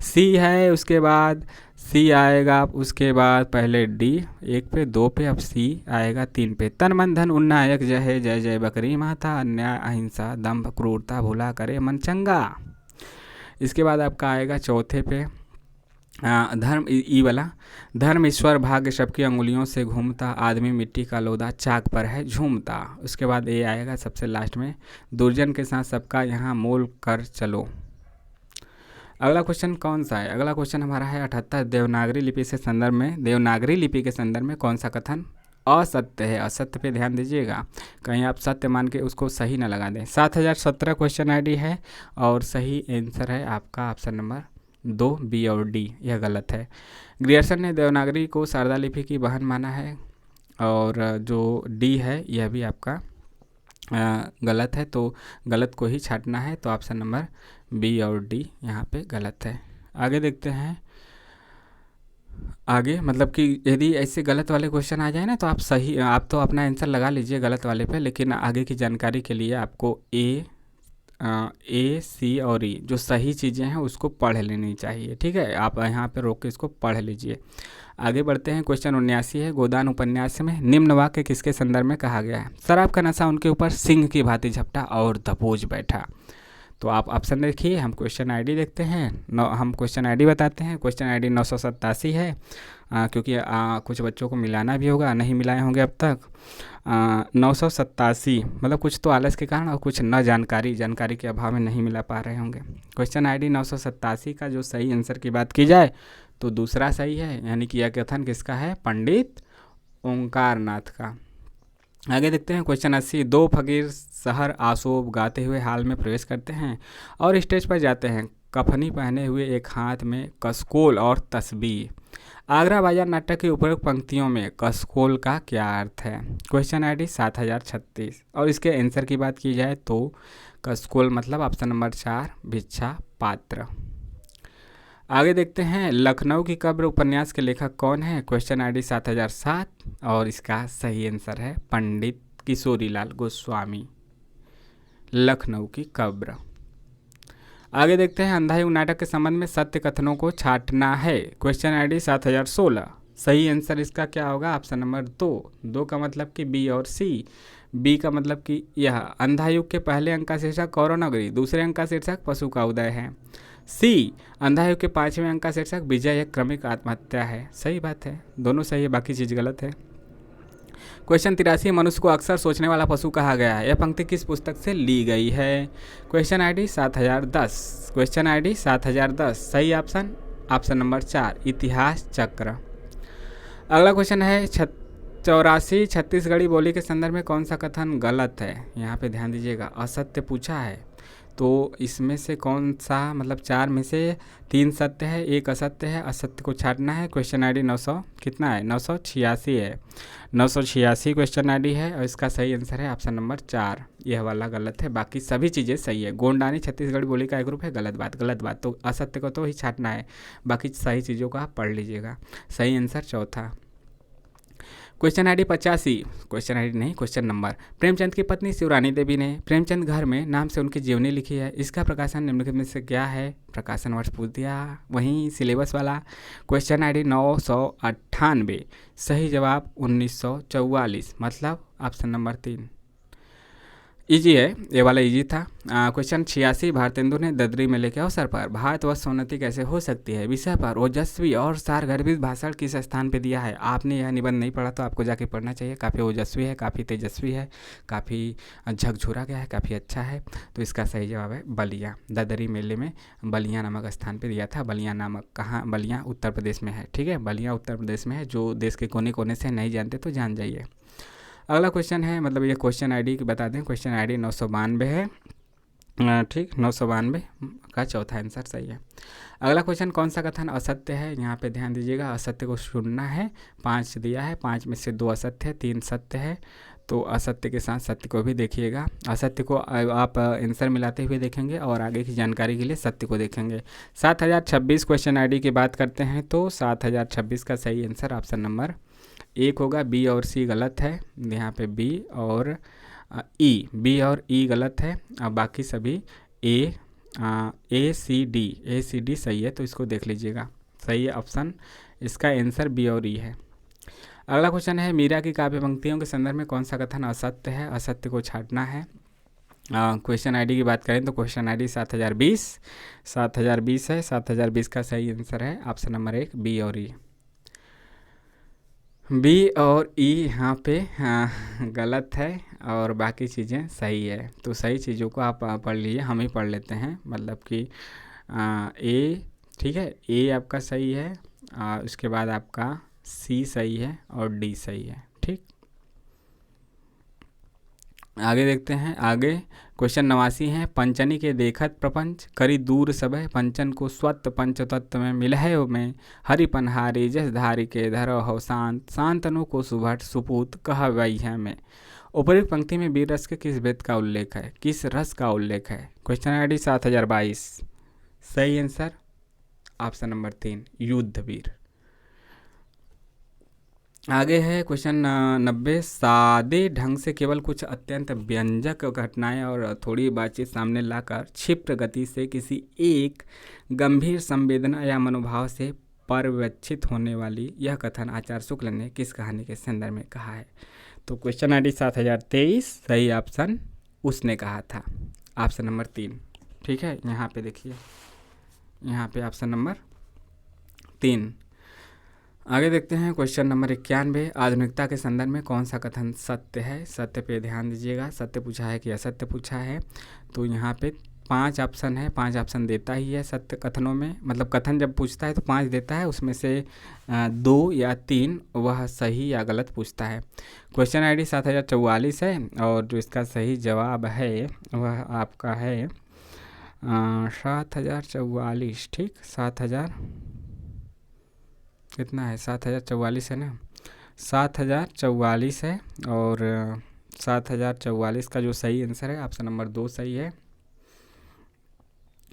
सी है, उसके बाद सी आएगा, उसके बाद पहले डी 1 पे, 2 पे, अब सी आएगा 3 पे। तन मन धन उन्नायक जय जय जय बकरी माता, अन्याय अहिंसा दंभ क्रूरता भुला करे मन चंगा। इसके बाद आपका आएगा चौथे पे, धर्म ई वाला, धर्म ईश्वर भाग्य सबकी अंगुलियों से घूमता, आदमी मिट्टी का लोदा चाक पर है झूमता। उसके बाद ये आएगा सबसे लास्ट में, दुर्जन के साथ सबका यहाँ मोल कर चलो। अगला क्वेश्चन कौन सा है? अगला क्वेश्चन हमारा है 78, देवनागरी लिपि से संदर्भ में, देवनागरी लिपि के संदर्भ में कौन सा कथन असत्य है? असत्य पे ध्यान दीजिएगा, कहीं आप सत्य मान के उसको सही ना लगा दें। 7017 क्वेश्चन आईडी है और सही आंसर है आपका ऑप्शन नंबर 2 बी और डी, यह गलत है। ग्रियर्सन ने देवनागरी को शारदा लिपि की बहन माना है और जो डी है यह भी आपका गलत है, तो गलत को ही छांटना है, तो ऑप्शन नंबर बी और डी यहाँ पे गलत है। आगे देखते हैं, आगे मतलब कि यदि ऐसे गलत वाले क्वेश्चन आ जाए ना तो आप तो अपना आंसर लगा लीजिए गलत वाले पे, लेकिन आगे की जानकारी के लिए आपको ए सी और ई जो सही चीज़ें हैं उसको पढ़ लेनी चाहिए, ठीक है। आप यहाँ पे रोक के इसको पढ़ लीजिए। आगे बढ़ते हैं, क्वेश्चन 79 है, गोदान उपन्यास में निम्न वाक्य किसके संदर्भ में कहा गया है? शराब का नशा उनके ऊपर सिंह की भांति झपटा और दबोच बैठा। तो आप ऑप्शन देखिए, हम क्वेश्चन आईडी देखते हैं। हम क्वेश्चन आईडी बताते हैं। क्वेश्चन आईडी 987 है, क्योंकि कुछ बच्चों को मिलाना भी होगा, नहीं मिलाए होंगे अब तक। 987 मतलब कुछ तो आलस के कारण और कुछ न जानकारी के अभाव में नहीं मिला पा रहे होंगे। क्वेश्चन आईडी 987 का जो सही आंसर की बात की जाए तो दूसरा सही है, यानी कि यह कथन किसका है? पंडित ओंकार नाथ का। आगे देखते हैं, क्वेश्चन 80, दो फकीर शहर आशोभ गाते हुए हाल में प्रवेश करते हैं और स्टेज पर जाते हैं, कफनी पहने हुए, एक हाथ में कसकोल और तस्बीह। आगरा बाजार नाटक की उपरोक्त पंक्तियों में कसकोल का क्या अर्थ है? क्वेश्चन आईडी 7036 और इसके आंसर की बात की जाए तो कसकोल मतलब ऑप्शन नंबर 4 भिक्षा पात्र। आगे देखते हैं, लखनऊ की कब्र उपन्यास के लेखक कौन है? क्वेश्चन आईडी 7007 और इसका सही आंसर है पंडित किशोरीलाल गोस्वामी, लखनऊ की कब्र। आगे देखते हैं, अंधायुग नाटक के संबंध में सत्य कथनों को छांटना है। क्वेश्चन आईडी 7016, सही आंसर इसका क्या होगा? ऑप्शन नंबर 2 का मतलब कि बी और सी। बी का मतलब कि यह अंधायुग के पहले अंक का शीर्षक कौरव, दूसरे अंक का शीर्षक पशु का उदय है। सी, अंधायुग के 5वें अंक का शीर्षक विजय एक क्रमिक आत्महत्या है। सही बात है, दोनों सही है, बाकी चीज़ गलत है। क्वेश्चन 83, मनुष्य को अक्सर सोचने वाला पशु कहा गया है। यह पंक्ति किस पुस्तक से ली गई है? Question ID 7010। क्वेश्चन आईडी 7010, सही ऑप्शन ऑप्शन नंबर 4 इतिहास चक्र। अगला क्वेश्चन है 84, छत्तीसगढ़ी बोली के संदर्भ में कौन सा कथन गलत है? यहाँ पे ध्यान दीजिएगा, असत्य पूछा है, तो इसमें से कौन सा, मतलब 4 में से 3 सत्य है, 1 असत्य है, असत्य को छांटना है। क्वेश्चन आईडी 900 कितना है? 986 है, 986 क्वेश्चन आईडी है और इसका सही आंसर है ऑप्शन नंबर 4, यह वाला गलत है, बाकी सभी चीज़ें सही है। गोंडानी छत्तीसगढ़ी बोली का एक ग्रुप है, गलत बात, तो असत्य को तो ही छांटना है, बाकी सही चीज़ों को आप पढ़ लीजिएगा। सही आंसर चौथा। क्वेश्चन आईडी 85, क्वेश्चन आईडी नहीं, क्वेश्चन नंबर, प्रेमचंद की पत्नी शिवरानी देवी ने प्रेमचंद घर में नाम से उनकी जीवनी लिखी है, इसका प्रकाशन निम्नलिखित में से क्या है? प्रकाशन वर्ष पूछ दिया, वहीं सिलेबस वाला। क्वेश्चन आईडी 998, सही जवाब 1944, मतलब ऑप्शन नंबर 3। इजी है, ये वाला इजी था। क्वेश्चन 86, भारतेंदु ने ददरी मेले के अवसर पर भारतवर्ष उन्नति कैसे हो सकती है विषय पर ओजस्वी और सारगर्भित भाषण किस स्थान पे दिया है? आपने यह निबंध नहीं पढ़ा तो आपको जाके पढ़ना चाहिए, काफ़ी ओजस्वी है, काफ़ी तेजस्वी है, काफ़ी झकझोरा गया है, काफ़ी अच्छा है। तो इसका सही जवाब है बलिया, ददरी मेले में बलिया नामक स्थान पर दिया था। बलिया नामक कहाँ? बलिया उत्तर प्रदेश में है, ठीक है, बलिया उत्तर प्रदेश में है। जो देश के कोने कोने से नहीं जानते तो जान जाइए। अगला क्वेश्चन है, मतलब ये क्वेश्चन आईडी की बता दें, क्वेश्चन आईडी 992 है, ठीक, 992 का चौथा आंसर सही है। अगला क्वेश्चन, कौन सा कथन असत्य है? यहाँ पे ध्यान दीजिएगा, असत्य को चुनना है। 5 दिया है, 5 में से 2 असत्य है, 3 सत्य है, तो असत्य के साथ सत्य को भी देखिएगा। असत्य को आप आंसर मिलाते हुए देखेंगे और आगे की जानकारी के लिए सत्य को देखेंगे। 7026 क्वेश्चन आईडी की बात करते हैं तो 7026 का सही आंसर ऑप्शन नंबर 1 होगा। बी और सी गलत है, यहाँ पे बी और बी और ई गलत है, और बाकी सभी ए सी डी सही है, तो इसको देख लीजिएगा, सही है ऑप्शन, इसका आंसर बी और ई है। अगला क्वेश्चन है, मीरा की काव्य पंक्तियों के संदर्भ में कौन सा कथन असत्य है? असत्य को छांटना है। क्वेश्चन आईडी की बात करें तो क्वेश्चन आईडी 7020 है। 7020 का सही आंसर है ऑप्शन नंबर 1 बी और ई। बी और ई यहाँ पे गलत है और बाकी चीज़ें सही है। तो सही चीज़ों को आप पढ़ लीजिए, हम ही पढ़ लेते हैं। मतलब कि ए, ठीक है, ए आपका सही है, उसके बाद आपका सी सही है और डी सही है। ठीक, आगे देखते हैं। आगे क्वेश्चन 89 है। पंचनी के देखत प्रपंच करी दूर सब पंचन को स्वत पंचतत्व में मिलहयो में हरि पनहारी जस धारी के धरो हो शांत शांतनु को सुभट सुपूत कह वही है में। उपरोक्त पंक्ति में वीर रस के किस भेद का उल्लेख है, किस रस का उल्लेख है? Question ID 7022। सही आंसर ऑप्शन नंबर 3 युद्ध वीर। आगे है क्वेश्चन 90। सादे ढंग से केवल कुछ अत्यंत व्यंजक घटनाएं और थोड़ी बातचीत सामने लाकर क्षिप्र गति से किसी एक गंभीर संवेदना या मनोभाव से पर्यवेक्षित होने वाली यह कथन आचार्य शुक्ल ने किस कहानी के संदर्भ में कहा है? तो क्वेश्चन आईडी 7023। सही ऑप्शन उसने कहा था ऑप्शन नंबर 3। ठीक है, यहाँ पे देखिए, यहाँ पे ऑप्शन नंबर 3। आगे देखते हैं क्वेश्चन नंबर 91। आधुनिकता के संदर्भ में कौन सा कथन सत्य है? सत्य पे ध्यान दीजिएगा। सत्य पूछा है कि असत्य पूछा है? तो यहाँ पे 5 ऑप्शन है, 5 ऑप्शन देता ही है सत्य कथनों में। मतलब कथन जब पूछता है तो 5 देता है, उसमें से 2 या 3 वह सही या गलत पूछता है। क्वेश्चन आईडी 7044 है और जो इसका सही जवाब है वह आपका है 7044। ठीक, 7000 कितना है? 7044 है ना, 7044 है। और 7044 का जो सही आंसर है ऑप्शन नंबर 2 सही है।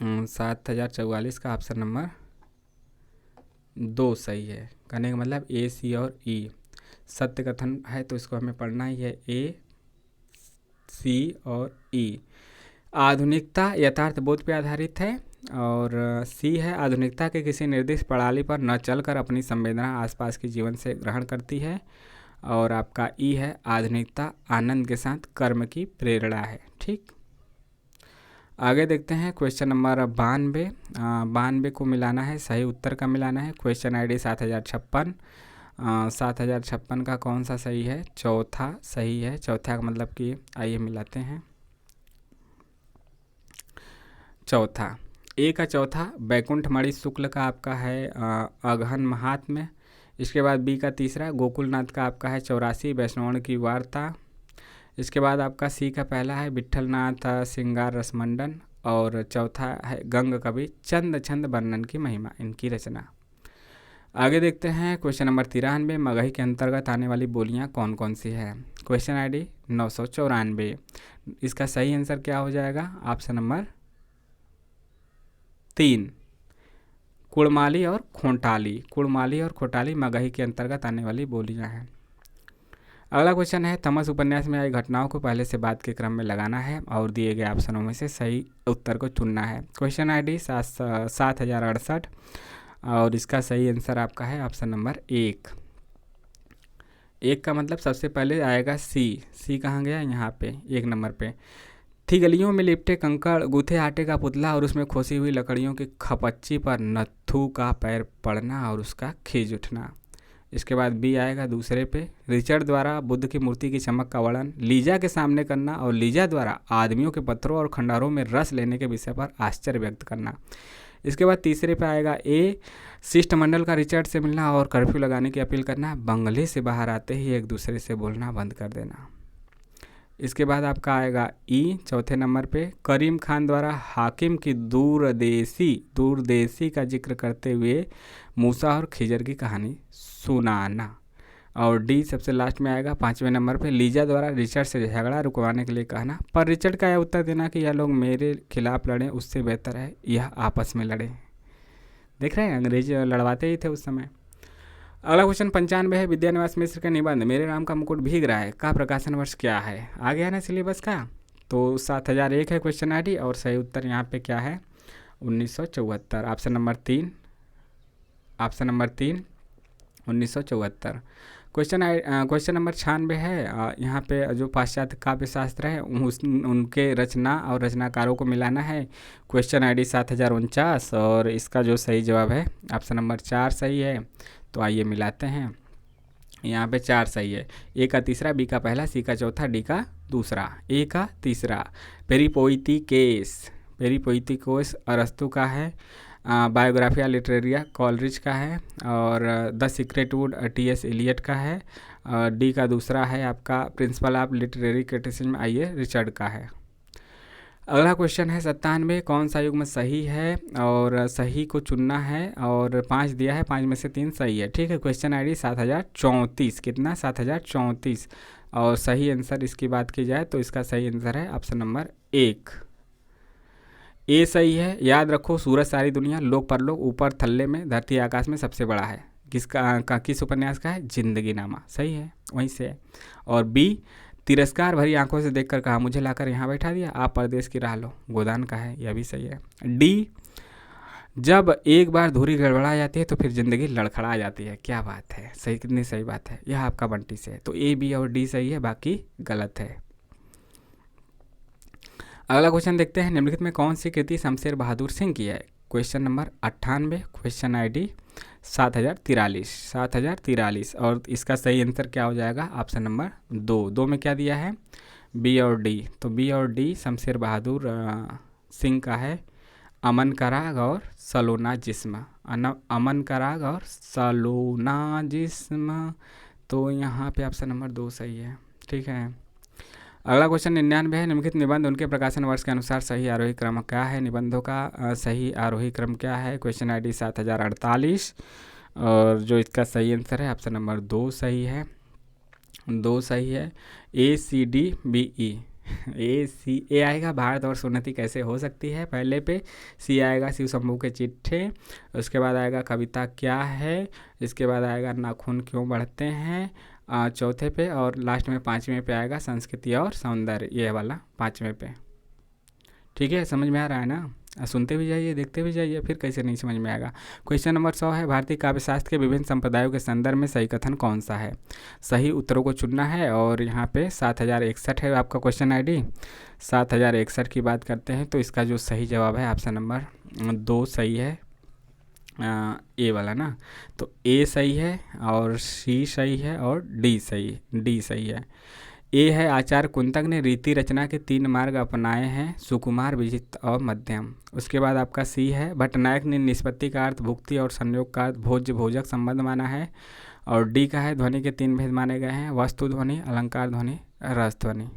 7044 का ऑप्शन नंबर 2 सही है। कहने का मतलब ए, सी और ई सत्य कथन है, तो इसको हमें पढ़ना ही है ए, सी और ई। आधुनिकता यथार्थ बोध पर आधारित है और सी है आधुनिकता के किसी निर्दिष्ट प्रणाली पर न चलकर अपनी संवेदना आसपास के जीवन से ग्रहण करती है। और आपका ई है आधुनिकता आनंद के साथ कर्म की प्रेरणा है। ठीक, आगे देखते हैं क्वेश्चन नंबर 92। 92 को मिलाना है, सही उत्तर का मिलाना है। Question ID 7056। 7056 का कौन सा सही है? चौथा सही है। चौथा का मतलब कि आइए मिलाते हैं। चौथा, ए का चौथा बैकुंठ मणि शुक्ल का आपका है अगहन महात्म्य। इसके बाद बी का तीसरा गोकुलनाथ का आपका है 84 वैष्णवों की वार्ता। इसके बाद आपका सी का पहला है विट्ठलनाथ श्रृंगार रसमंडन। और चौथा है गंग कवि चंद छंद वर्णन की महिमा, इनकी रचना। आगे देखते हैं क्वेश्चन नंबर 93। मगही के अंतर्गत आने वाली बोलियां कौन कौन सी है? Question ID 994। इसका सही आंसर क्या हो जाएगा? ऑप्शन नंबर 3 कुड़माली और खोटाली। कुड़माली और खोटाली मगही के अंतर्गत आने वाली बोलियां हैं। अगला क्वेश्चन है तमस उपन्यास में आई घटनाओं को पहले से बाद के क्रम में लगाना है और दिए गए ऑप्शनों में से सही उत्तर को चुनना है। क्वेश्चन आईडी 7068 और इसका सही आंसर आपका है ऑप्शन नंबर 1। 1 का मतलब सबसे पहले आएगा सी। सी कहाँ गया? यहाँ पे 1 नंबर पे। थी गलियों में लिपटे कंकड़ गूथे आटे का पुतला और उसमें खोसी हुई लकड़ियों की खपच्ची पर नत्थू का पैर पड़ना और उसका खींच उठना। इसके बाद बी आएगा दूसरे पे। रिचर्ड द्वारा बुद्ध की मूर्ति की चमक का वर्णन लीजा के सामने करना और लीजा द्वारा आदमियों के पत्थरों और खंडारों में रस लेने के विषय पर आश्चर्य व्यक्त करना। इसके बाद तीसरे पे आएगा ए शिष्टमंडल का रिचर्ड से मिलना और कर्फ्यू लगाने की अपील करना। बंगले से बाहर आते ही एक दूसरे से बोलना बंद कर देना। इसके बाद आपका आएगा ई चौथे नंबर पे। करीम खान द्वारा हाकिम की दूरदेशी का जिक्र करते हुए मूसा और खिजर की कहानी सुनाना। और डी सबसे लास्ट में आएगा 5वें नंबर पे। लीजा द्वारा रिचर्ड से झगड़ा रुकवाने के लिए कहना, पर रिचर्ड का यह उत्तर देना कि यह लोग मेरे खिलाफ लड़ें उससे बेहतर है यह आपस में लड़ें। देख रहे हैं अंग्रेज लड़वाते ही थे उस समय। अगला क्वेश्चन 95 है। विद्यानिवास मिश्र के निबंध मेरे राम का मुकुट भीग रहा है का प्रकाशन वर्ष क्या है? आ गया ना सिलेबस का? तो 7001 है क्वेश्चन आईडी और सही उत्तर यहाँ पे क्या है? 1974। Option number 3 1974। क्वेश्चन नंबर 96 है। यहाँ पे जो पाश्चात्य काव्य शास्त्र है उनके रचना और रचनाकारों को मिलाना है। क्वेश्चन ID 7049 और इसका जो सही जवाब है ऑप्शन नंबर 4 सही है। तो आइए मिलाते हैं। यहाँ पे 4 सही है। ए का तीसरा, बी का पहला, सी का चौथा, डी का दूसरा। ए का तीसरा पेरिपोइटिकोस अरस्तु का है। बायोग्राफिया लिटरेरिया कॉलरिज का है। और the secret would T.S. Elliott का है। डी का दूसरा है आपका principle of literary criticism I.A. Richard का है। अगला क्वेश्चन है 97, कौन सा युग्म सही है और सही को चुनना है और 5 दिया है, 5 में से 3 सही है। ठीक है, क्वेश्चन ID 7034, कितना 7034 और सही आंसर इसकी बात की जाए तो इसका सही आंसर है ऑप्शन नंबर 1 ए सही है। याद रखो, सूरज सारी दुनिया, लोक परलोक, ऊपर थल्ले में, धरती आकाश में सबसे बड़ा है। किस उपन्यास का है? जिंदगी नामा, सही है, वहीं से है। और बी तिरस्कार भरी आंखों से देखकर कहा मुझे लाकर यहाँ बैठा दिया, आप परदेश की राह लो, गोदान का है, यह भी सही है। डी जब एक बार धुरी गड़बड़ा जाती है तो फिर जिंदगी लड़खड़ा जाती है। क्या बात है, सही, कितनी सही बात है। यह आपका बंटी से है। तो ए, बी और डी सही है, बाकी गलत है। अगला क्वेश्चन देखते हैं, निम्नलिखित में कौन सी कृति शमशेर बहादुर सिंह की है? क्वेश्चन नंबर 98, क्वेश्चन ID 7043 और इसका सही आंसर क्या हो जाएगा? ऑप्शन नंबर 2 में क्या दिया है? बी और डी। तो बी और डी शमशेर बहादुर सिंह का है। अमन का राग और सलोना जिस्म। अमन का राग और सलोना जिस्म, तो यहाँ पे ऑप्शन नंबर 2 सही है। ठीक है, अगला क्वेश्चन 99 है, निम्नलिखित निबंध उनके प्रकाशन वर्ष के अनुसार सही आरोही क्रम क्या है? निबंधों का सही आरोही क्रम क्या है? क्वेश्चन ID 7048 और जो इसका सही आंसर है ऑप्शन नंबर 2 सही है। 2 सही है। ACDBE ए आएगा भारत और उन्नति कैसे हो सकती है पहले पे। सी आएगा शिव शंभू के चिट्ठे। उसके बाद आएगा कविता क्या है। इसके बाद आएगा नाखून क्यों बढ़ते हैं चौथे पे। और लास्ट में 5वें पे आएगा संस्कृति और सौंदर्य, ये वाला 5वें पे। ठीक है, समझ में आ रहा है ना? सुनते भी जाइए, देखते भी जाइए, फिर कैसे नहीं समझ में आएगा। क्वेश्चन नंबर 100 है, भारतीय काव्य शास्त्र के विभिन्न संप्रदायों के संदर्भ में सही कथन कौन सा है? सही उत्तरों को चुनना है और यहाँ पे 7061 है आपका क्वेश्चन ID 7061 की बात करते हैं तो इसका जो सही जवाब है ऑप्शन नंबर 2 सही है। ए वाला ना, तो ए सही है और सी सही है और डी सही है। ए है, आचार्य कुंतक ने रीति रचना के 3 मार्ग अपनाए हैं, सुकुमार, विचित्र और मध्यम। उसके बाद आपका सी है, भट्टनायक ने निष्पत्ति का अर्थ भुक्ति और संयोग का अर्थ भोज्य भोजक संबंध माना है। और डी का है, ध्वनि के 3 भेद माने गए हैं, वस्तु ध्वनि, अलंकार ध्वनि, रस ध्वनि।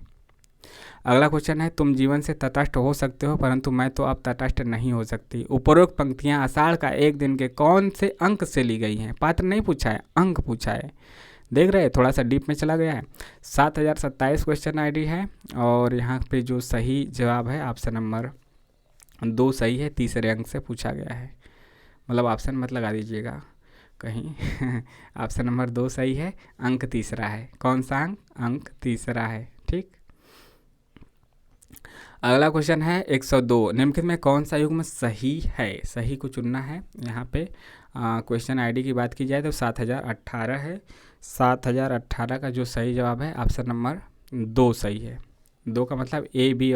अगला क्वेश्चन है, तुम जीवन से तटस्थ हो सकते हो परंतु मैं तो अब तटस्थ नहीं हो सकती। उपरोक्त पंक्तियां आषाढ़ का एक दिन के कौन से अंक से ली गई हैं? पात्र नहीं पूछा है, अंक पूछा है। देख रहे हैं, थोड़ा सा डीप में चला गया है। 7027 क्वेश्चन ID है और यहाँ पे जो सही जवाब है ऑप्शन नंबर 2 सही है, तीसरे अंक से पूछा गया है। मतलब ऑप्शन मत लगा दीजिएगा कहीं ऑप्शन नंबर 2 सही है, अंक तीसरा है। कौन सा अंक? अंक तीसरा है। ठीक, अगला क्वेश्चन है 102, निम्नलिखित में कौन सा युग्म सही है? सही को चुनना है। यहाँ पे क्वेश्चन ID की बात की जाए तो 7018 है। 7018 का जो सही जवाब है ऑप्शन नंबर 2 सही है। 2 का मतलब A, B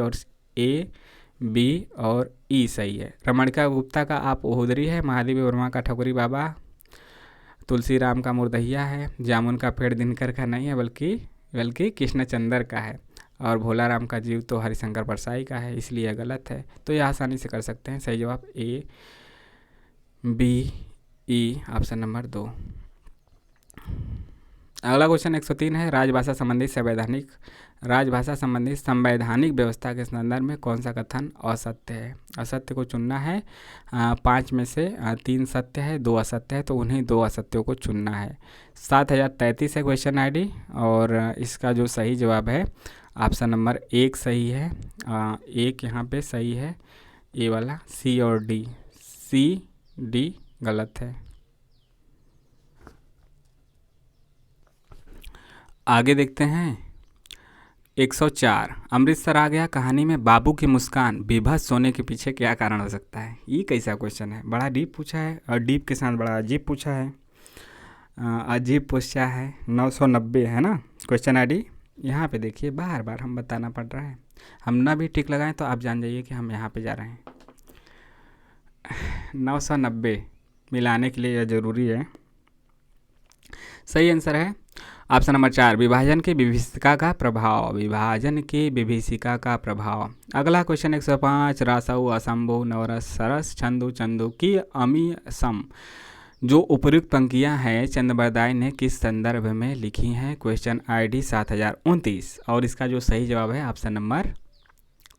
और E सही है। रमणिका गुप्ता का आप ओहदरी है। महादेवी वर्मा का ठकुरी बाबा। तुलसी राम का मुर्दहिया है। जामुन का पेड़ दिनकर का नहीं है बल्कि कृष्णचंद्र का है। और भोला राम का जीव तो हरिशंकर परसाई का है, इसलिए गलत है। तो यह आसानी से कर सकते हैं। सही जवाब A, B, E option number 2। अगला क्वेश्चन 103 है, राजभाषा संबंधी संवैधानिक व्यवस्था के संदर्भ में कौन सा कथन असत्य है? असत्य को चुनना है। 5 में से 3 सत्य है, 2 असत्य है, तो उन्हीं 2 असत्यों को चुनना है। 7033 है क्वेश्चन ID और इसका जो सही जवाब है ऑप्शन नंबर 1 सही है। 1 यहाँ पे सही है, ए वाला। C और D गलत है। आगे देखते हैं 104, अमृतसर आ गया कहानी में बाबू की मुस्कान बेबस सोने के पीछे क्या कारण हो सकता है? ये कैसा क्वेश्चन है? बड़ा डीप पूछा है और डीप के साथ बड़ा अजीब पूछा है। अजीब पूछा है, 990 है ना क्वेश्चन आईडी। यहाँ पे देखिए बार बार हम बताना पड़ रहा है, हम ना भी टिक लगाएं तो आप जान जाइए कि हम यहाँ पे जा रहे हैं। 990 मिलाने के लिए यह ज़रूरी है। सही आंसर है ऑप्शन नंबर 4, विभाजन की विभीषिका का प्रभाव। विभाजन की विभीषिका का प्रभाव। अगला क्वेश्चन 105, रासऊ असंभु नवरस सरस छंदु चंदु की अमी सम जो उपयुक्त पंक्तियां हैं चंद्रबरदाई ने किस संदर्भ में लिखी हैं? क्वेश्चन आईडी 7029 और इसका जो सही जवाब है ऑप्शन नंबर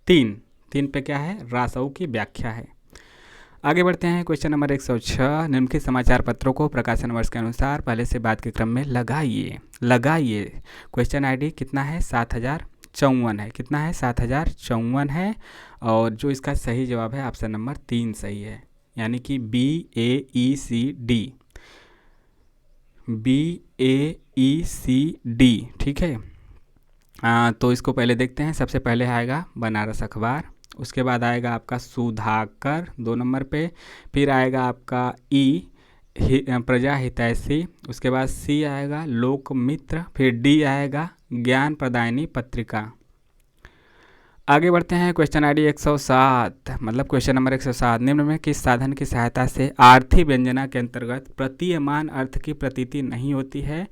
3। 3 पे क्या है? रासऊ की व्याख्या है। आगे बढ़ते हैं क्वेश्चन नंबर 106, निम्नलिखित समाचार पत्रों को प्रकाशन वर्ष के अनुसार पहले से बाद के क्रम में लगाइए। लगाइए क्वेश्चन आईडी कितना है? 7054 है। कितना है? 7054 है। और जो इसका सही जवाब है ऑप्शन नंबर 3 सही है, यानी कि BAECD। BAECD ठीक है। तो इसको पहले देखते हैं। सबसे पहले आएगा बनारस अखबार, उसके बाद आएगा आपका सुधाकर 2 नंबर पे, फिर आएगा आपका प्रजा हितैषी, उसके बाद C आएगा लोकमित्र, फिर D आएगा ज्ञान प्रदायिनी पत्रिका। आगे बढ़ते हैं क्वेश्चन आईडी 107, मतलब क्वेश्चन नंबर 107, निम्न में किस साधन की सहायता से आर्थी व्यंजना के अंतर्गत प्रतीयमान अर्थ की प्रतीति नहीं होती है?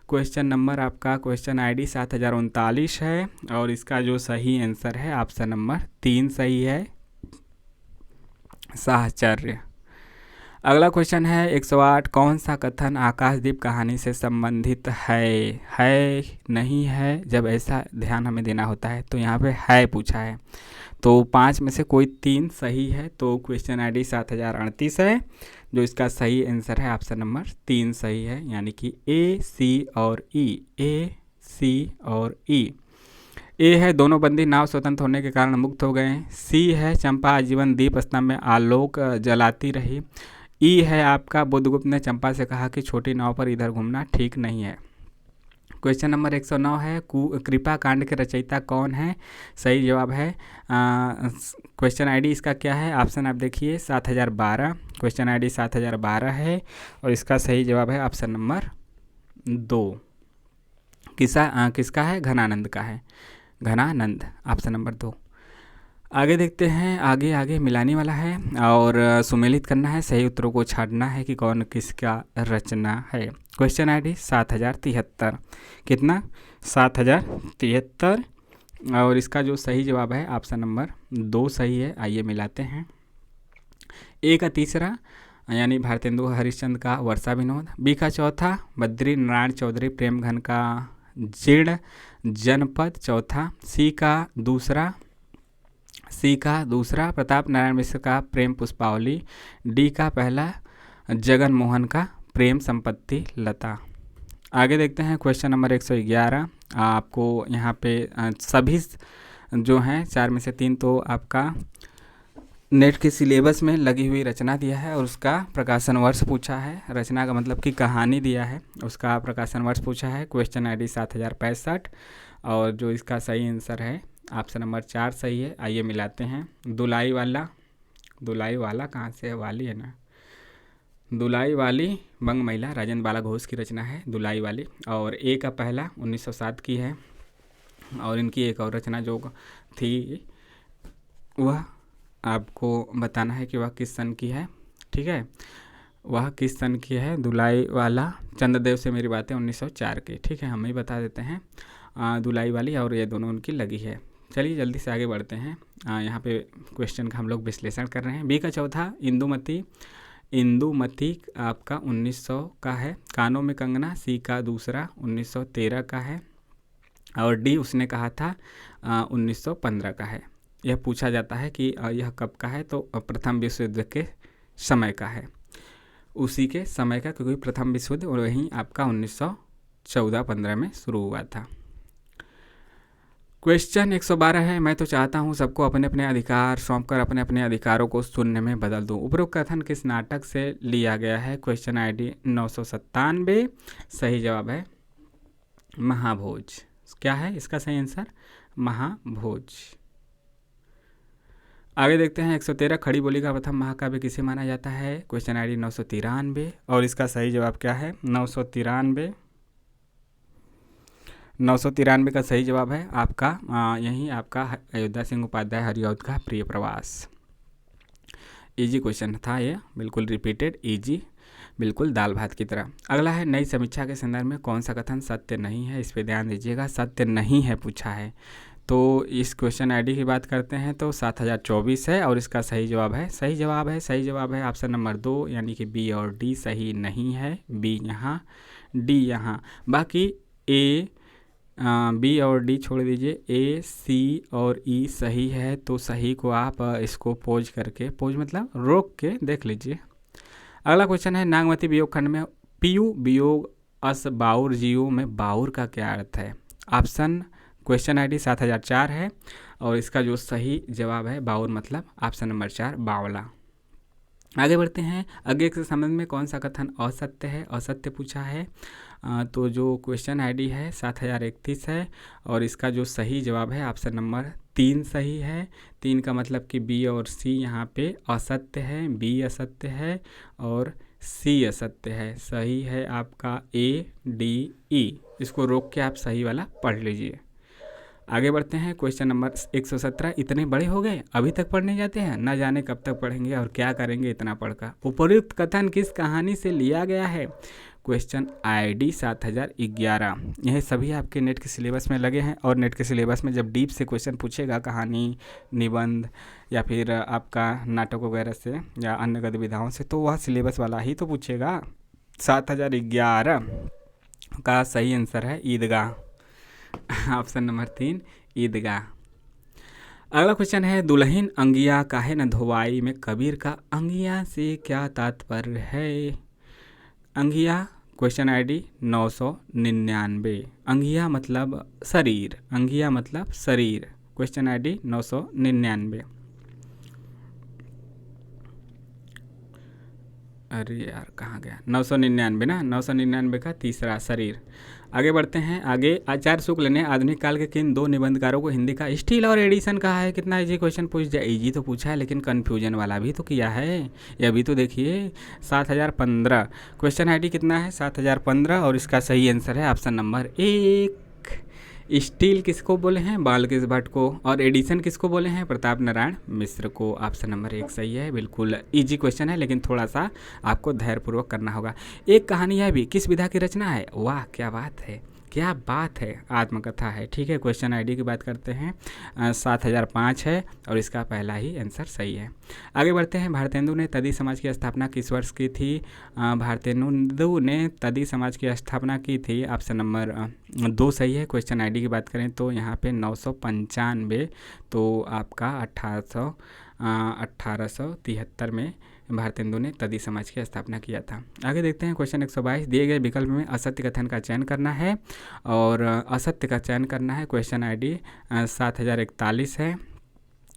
क्वेश्चन नंबर आपका क्वेश्चन आईडी 7039 है और इसका जो सही आंसर है ऑप्शन नंबर 3 सही है, साहचर्य। अगला क्वेश्चन है 108, कौन सा कथन आकाशदीप कहानी से संबंधित है नहीं है? जब ऐसा ध्यान हमें देना होता है तो यहाँ पे है पूछा है, तो 5 में से कोई 3 सही है। तो क्वेश्चन आईडी 7038 है, जो इसका सही आंसर है ऑप्शन नंबर 3 सही है, यानी कि A, C और E। A, C और E। A है दोनों बंदी नाव स्वतंत्र होने के कारण मुक्त हो गए। C है चंपा आजीवन दीप स्तंभ में आलोक जलाती रही। E है आपका बुद्धगुप्त ने चंपा से कहा कि छोटी नाव पर इधर घूमना ठीक नहीं है। क्वेश्चन नंबर 109 है, कृपा कांड के रचयिता कौन है? सही जवाब है क्वेश्चन आईडी इसका क्या है? ऑप्शन आप देखिए 7012। क्वेश्चन आईडी 7012 है और इसका सही जवाब है ऑप्शन नंबर 2। किसका है? घनानंद का है, घनानंद, ऑप्शन नंबर 2। आगे देखते हैं, आगे मिलाने वाला है और सुमेलित करना है, सही उत्तरों को छांटना है कि कौन किसका रचना है। Question ID 7073। कितना? 7073 और इसका जो सही जवाब है ऑप्शन नंबर 2 सही है। आइए मिलाते हैं। ए का तीसरा यानी भारतेंदु हरिश्चंद्र का वर्षा विनोद, बी का चौथा बद्री नारायण चौधरी प्रेमघन का जीर्ण जनपद चौथा, सी का दूसरा प्रताप नारायण मिश्र का प्रेम पुष्पावली, डी का पहला जगन मोहन का प्रेम संपत्ति लता। आगे देखते हैं क्वेश्चन नंबर 111। आपको यहाँ पे सभी जो हैं 4 में से 3 तो आपका नेट के सिलेबस में लगी हुई रचना दिया है और उसका प्रकाशन वर्ष पूछा है। रचना का मतलब कि कहानी दिया है, उसका प्रकाशन वर्ष पूछा है। क्वेश्चन आईडी 7065 और जो इसका सही आंसर है ऑप्शन नंबर 4 सही है। आइए मिलाते हैं। दुलाई वाला कहाँ से है? वाली है ना। दुलाई वाली बंग महिला राजेंद्र बाला घोष की रचना है दुलाई वाली, और ए का पहला 1907 की है। और इनकी एक और रचना जो थी वह आपको बताना है कि वह किस सन की है। ठीक है, वह किस सन की है? दुलाई वाला चंद्रदेव से मेरी बातें 1904 की। ठीक है, हम ही बता देते हैं दुलाई वाली, और ये दोनों उनकी लगी है। चलिए जल्दी से आगे बढ़ते हैं। यहाँ पे क्वेश्चन का हम लोग विश्लेषण कर रहे हैं। बी का चौथा इंदुमती आपका 1900 का है। कानों में कंगना सी का दूसरा 1913 का है, और डी उसने कहा था 1915 का है। यह पूछा जाता है कि यह कब का है, तो प्रथम विश्व युद्ध के समय का है, उसी के समय का, क्योंकि प्रथम विश्व युद्ध वहीं आपका 1914-15 में शुरू हुआ था। क्वेश्चन 112 है, मैं तो चाहता हूं सबको अपने अपने अधिकार सौंपकर अपने अपने अधिकारों को शून्य में बदल दूं। उपरोक्त कथन किस नाटक से लिया गया है? Question ID 997। सही जवाब है महाभोज। क्या है इसका सही आंसर? महाभोज। आगे देखते हैं 113 खड़ी बोली का प्रथम महाकाव्य किसे माना जाता है। क्वेश्चन ID 993 और इसका सही जवाब क्या है 993। 993 का सही जवाब है आपका यही आपका अयोध्या सिंह उपाध्याय हरिऔध का प्रिय प्रवास। इजी क्वेश्चन था ये, बिल्कुल रिपीटेड इजी, बिल्कुल दाल भात की तरह। अगला है नई समीक्षा के संदर्भ में कौन सा कथन सत्य नहीं है, इस पे ध्यान दीजिएगा। सत्य नहीं है पूछा है, तो इस क्वेश्चन ID की बात करते हैं तो 7024 है और इसका सही जवाब है ऑप्शन नंबर 2 यानी कि बी और डी सही नहीं है। बी यहाँ, डी यहाँ, बाकी ए बी और डी छोड़ दीजिए, ए सी और ई सही है। तो सही को आप इसको पोज करके, पोज मतलब रोक के देख लीजिए। अगला क्वेश्चन है नागमती वियोग खंड में पीयू वियोग अस बाउर जीव में बाउर का क्या अर्थ है। ऑप्शन क्वेश्चन ID 7004 है और इसका जो सही जवाब है बाउर मतलब ऑप्शन नंबर 4 बावला। आगे बढ़ते हैं। आगे के संबंध में कौन सा कथन असत्य है, असत्य पूछा है। तो जो क्वेश्चन ID है 7031 है और इसका जो सही जवाब है ऑप्शन नंबर 3 सही है। 3 का मतलब कि बी और सी यहाँ पे असत्य है, बी असत्य है और सी असत्य है। सही है आपका ADE, इसको रोक के आप सही वाला पढ़ लीजिए। आगे बढ़ते हैं। क्वेश्चन नंबर 117 इतने बड़े हो गए अभी तक पढ़ने जाते हैं, न जाने कब तक पढ़ेंगे और क्या करेंगे इतना पढ़कर। उपर्युक्त कथन किस कहानी से लिया गया है। Question ID 7011। यह सभी आपके नेट के सिलेबस में लगे हैं और नेट के सिलेबस में जब डीप से क्वेश्चन पूछेगा कहानी, निबंध या फिर आपका नाटक वगैरह से या अन्य गतिविधियों से, तो वह सिलेबस वाला ही तो पूछेगा। 7011 का सही आंसर है ईदगाह, ऑप्शन नंबर 3 ईदगाह। अगला क्वेश्चन है दुल्हन अंगिया काहे न धोवाई में कबीर का अंगिया से क्या तात्पर्य है। अंगिया क्वेश्चन ID 999। अंगिया मतलब शरीर, अंगिया मतलब शरीर। Question ID 999। अरे यार कहाँ गया, 999 ना, 999 का तीसरा शरीर। आगे बढ़ते हैं। आगे आचार्य शुक्ल ने आधुनिक काल के किन 2 निबंधकारों को हिंदी का स्टील और एडिशन कहा है। कितना इजी क्वेश्चन पूछ जाए, इजी तो पूछा है लेकिन कन्फ्यूजन वाला भी तो किया है। ये अभी तो देखिए 7015। क्वेश्चन ID कितना है 7015 और इसका सही आंसर है ऑप्शन नंबर 1। स्टील किसको बोले हैं, बालकृष्ण भट्ट को, और एडिशन किसको बोले हैं, प्रताप नारायण मिश्र को। ऑप्शन नंबर 1 सही है। बिल्कुल इजी क्वेश्चन है लेकिन थोड़ा सा आपको धैर्यपूर्वक करना होगा। एक कहानी है भी किस विधा की रचना है। वाह क्या बात है, क्या बात है, आत्मकथा है। ठीक है, क्वेश्चन ID की बात करते हैं 7005 है और इसका पहला ही आंसर सही है। आगे बढ़ते हैं। भारतेंदु ने तदी समाज की स्थापना किस वर्ष की थी। भारतेंदु ने तदी समाज की स्थापना की थी, ऑप्शन नंबर 2 सही है। क्वेश्चन ID की बात करें तो यहाँ पे 995, तो आपका 1873 में भारतेंदु ने तदी समाज की स्थापना किया था। आगे देखते हैं क्वेश्चन 122। दिए गए विकल्प में असत्य कथन का चयन करना है और असत्य का चयन करना है। क्वेश्चन ID 7041 है।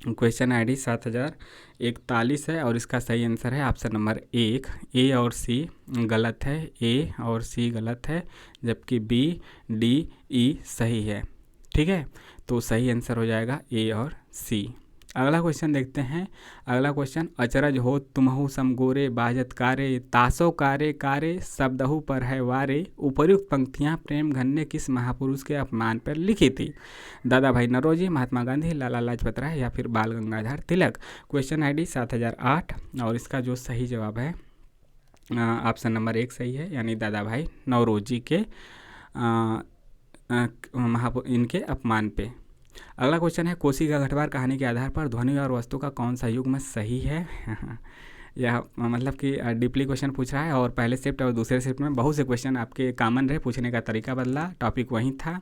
क्वेश्चन ID 7041 है और इसका सही आंसर है ऑप्शन नंबर 1। A और C गलत है, A और C गलत है, जबकि B D E सही है। ठीक है, तो सही आंसर हो जाएगा A और C। अगला क्वेश्चन देखते हैं। अगला क्वेश्चन अचरज हो तुमहु समगोरे बाजत कारे तासो कारे कारे शब्दहु पर है वारे उपर्युक्त पंक्तियां प्रेम घन ने किस महापुरुष के अपमान पर लिखी थी। दादा भाई नौरोजी, महात्मा गांधी, लाला लाजपत राय या फिर बाल गंगाधर तिलक। क्वेश्चन ID 7008 और इसका जो सही जवाब है ऑप्शन नंबर 1 सही है, यानी दादा भाई नौरोजी के इनके अपमान पे। अगला क्वेश्चन है कोसी का घटवार कहानी के आधार पर ध्वनि और वस्तु का कौन सा युग्म सही है। यह मतलब कि डीपली क्वेश्चन पूछ रहा है और पहले शिफ्ट और दूसरे शिफ्ट में बहुत से क्वेश्चन आपके कॉमन रहे, पूछने का तरीका बदला, टॉपिक वही था,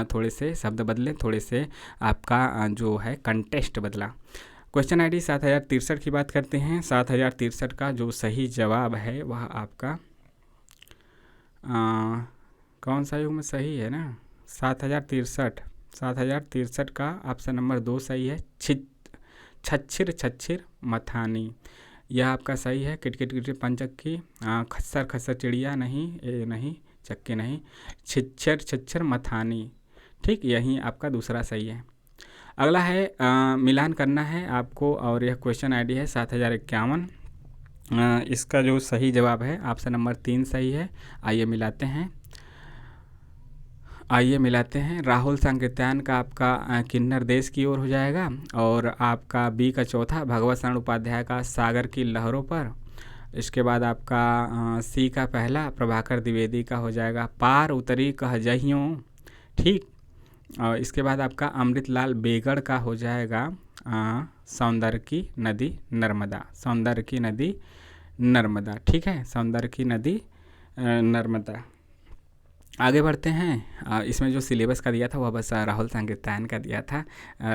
थोड़े से शब्द बदले, थोड़े से आपका जो है कंटेस्ट बदला। क्वेश्चन ID 7063 की बात करते हैं। 7063 का जो सही जवाब है वह आपका कौन सा युग्म सही है ना, 7063 का ऑप्शन नंबर 2 सही है। छच्छिर छच्छिर मथानी, यह आपका सही है। किटकिट किटकिट पंचक्की, खस्सर खस्सर चिड़िया नहीं, ए नहीं, चक्के नहीं, छिच्छर छच्छर मथानी। ठीक, यही आपका दूसरा सही है। अगला है मिलान करना है आपको, और यह क्वेश्चन आईडी है 7051। इसका जो सही जवाब है ऑप्शन नंबर 3 सही है। आइए मिलाते हैं। राहुल संकीर्तन का आपका किन्नर देश की ओर हो जाएगा, और आपका बी का चौथा भगवत शरण उपाध्याय का सागर की लहरों पर। इसके बाद आपका सी का पहला प्रभाकर द्विवेदी का हो जाएगा पार उतरी कह जहियों, ठीक। और इसके बाद आपका अमृतलाल बेगड़ का हो जाएगा सौंदर्य की नदी नर्मदा, ठीक है, सौंदर्य की नदी नर्मदा। आगे बढ़ते हैं। इसमें जो सिलेबस का दिया था वह बस राहुल संकीर्तन का दिया था,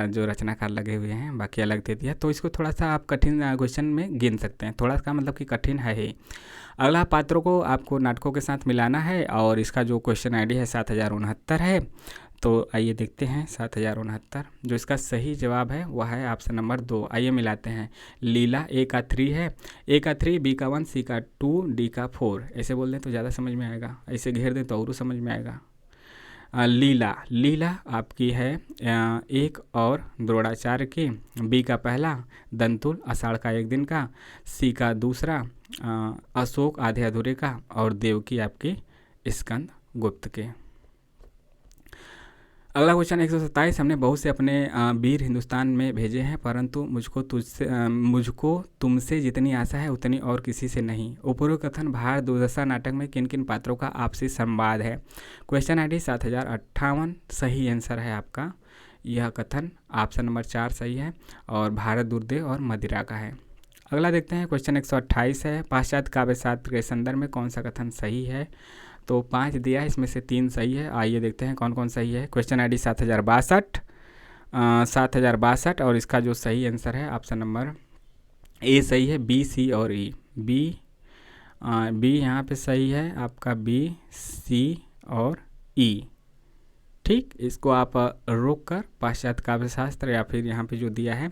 जो रचनाकार लगे हुए हैं, बाकी अलग दे दिया। तो इसको थोड़ा सा आप कठिन क्वेश्चन में गिन सकते हैं, थोड़ा सा मतलब कि कठिन है ही। अगला पात्रों को आपको नाटकों के साथ मिलाना है, और इसका जो क्वेश्चन आईडी है 7069 है। तो आइए देखते हैं 7069। जो इसका सही जवाब है वह है ऑप्शन नंबर 2। आइए मिलाते हैं। लीला ए का 3 है, ए का 3, बी का 1, सी का 2, डी का 4। ऐसे बोल दें तो ज़्यादा समझ में आएगा, ऐसे घेर दें तो और समझ में आएगा। लीला आपकी है 1 और द्रोणाचार्य की, बी का पहला दंतुल आषाढ़ का एक दिन का, सी का दूसरा अशोक आधे अधूरे का, और देवकी आपकी स्कंद गुप्त के। अगला क्वेश्चन 127। हमने बहुत से अपने वीर हिंदुस्तान में भेजे हैं, परंतु मुझको तुमसे जितनी आशा है उतनी और किसी से नहीं। उपरोक्त कथन भारत दुर्दशा नाटक में किन किन पात्रों का आपसी संवाद है। Question ID 7058। सही आंसर है आपका यह कथन ऑप्शन नंबर 4 सही है, और भारत दुर्दे और मदिरा का है। अगला देखते हैं। क्वेश्चन 128 है। पाश्चात्य काव्य शास्त्र के संदर्भ में कौन सा कथन सही है। तो 5 दिया है, इसमें से 3 सही है। आइए देखते हैं कौन कौन सही है। क्वेश्चन आईडी 7062, और इसका जो सही आंसर है ऑप्शन नंबर ए सही है, बी, सी और ई। बी यहाँ पे सही है आपका, बी, सी और ई, ठीक। इसको आप रोक कर पाश्चात्य काव्य शास्त्र या फिर यहाँ पे जो दिया है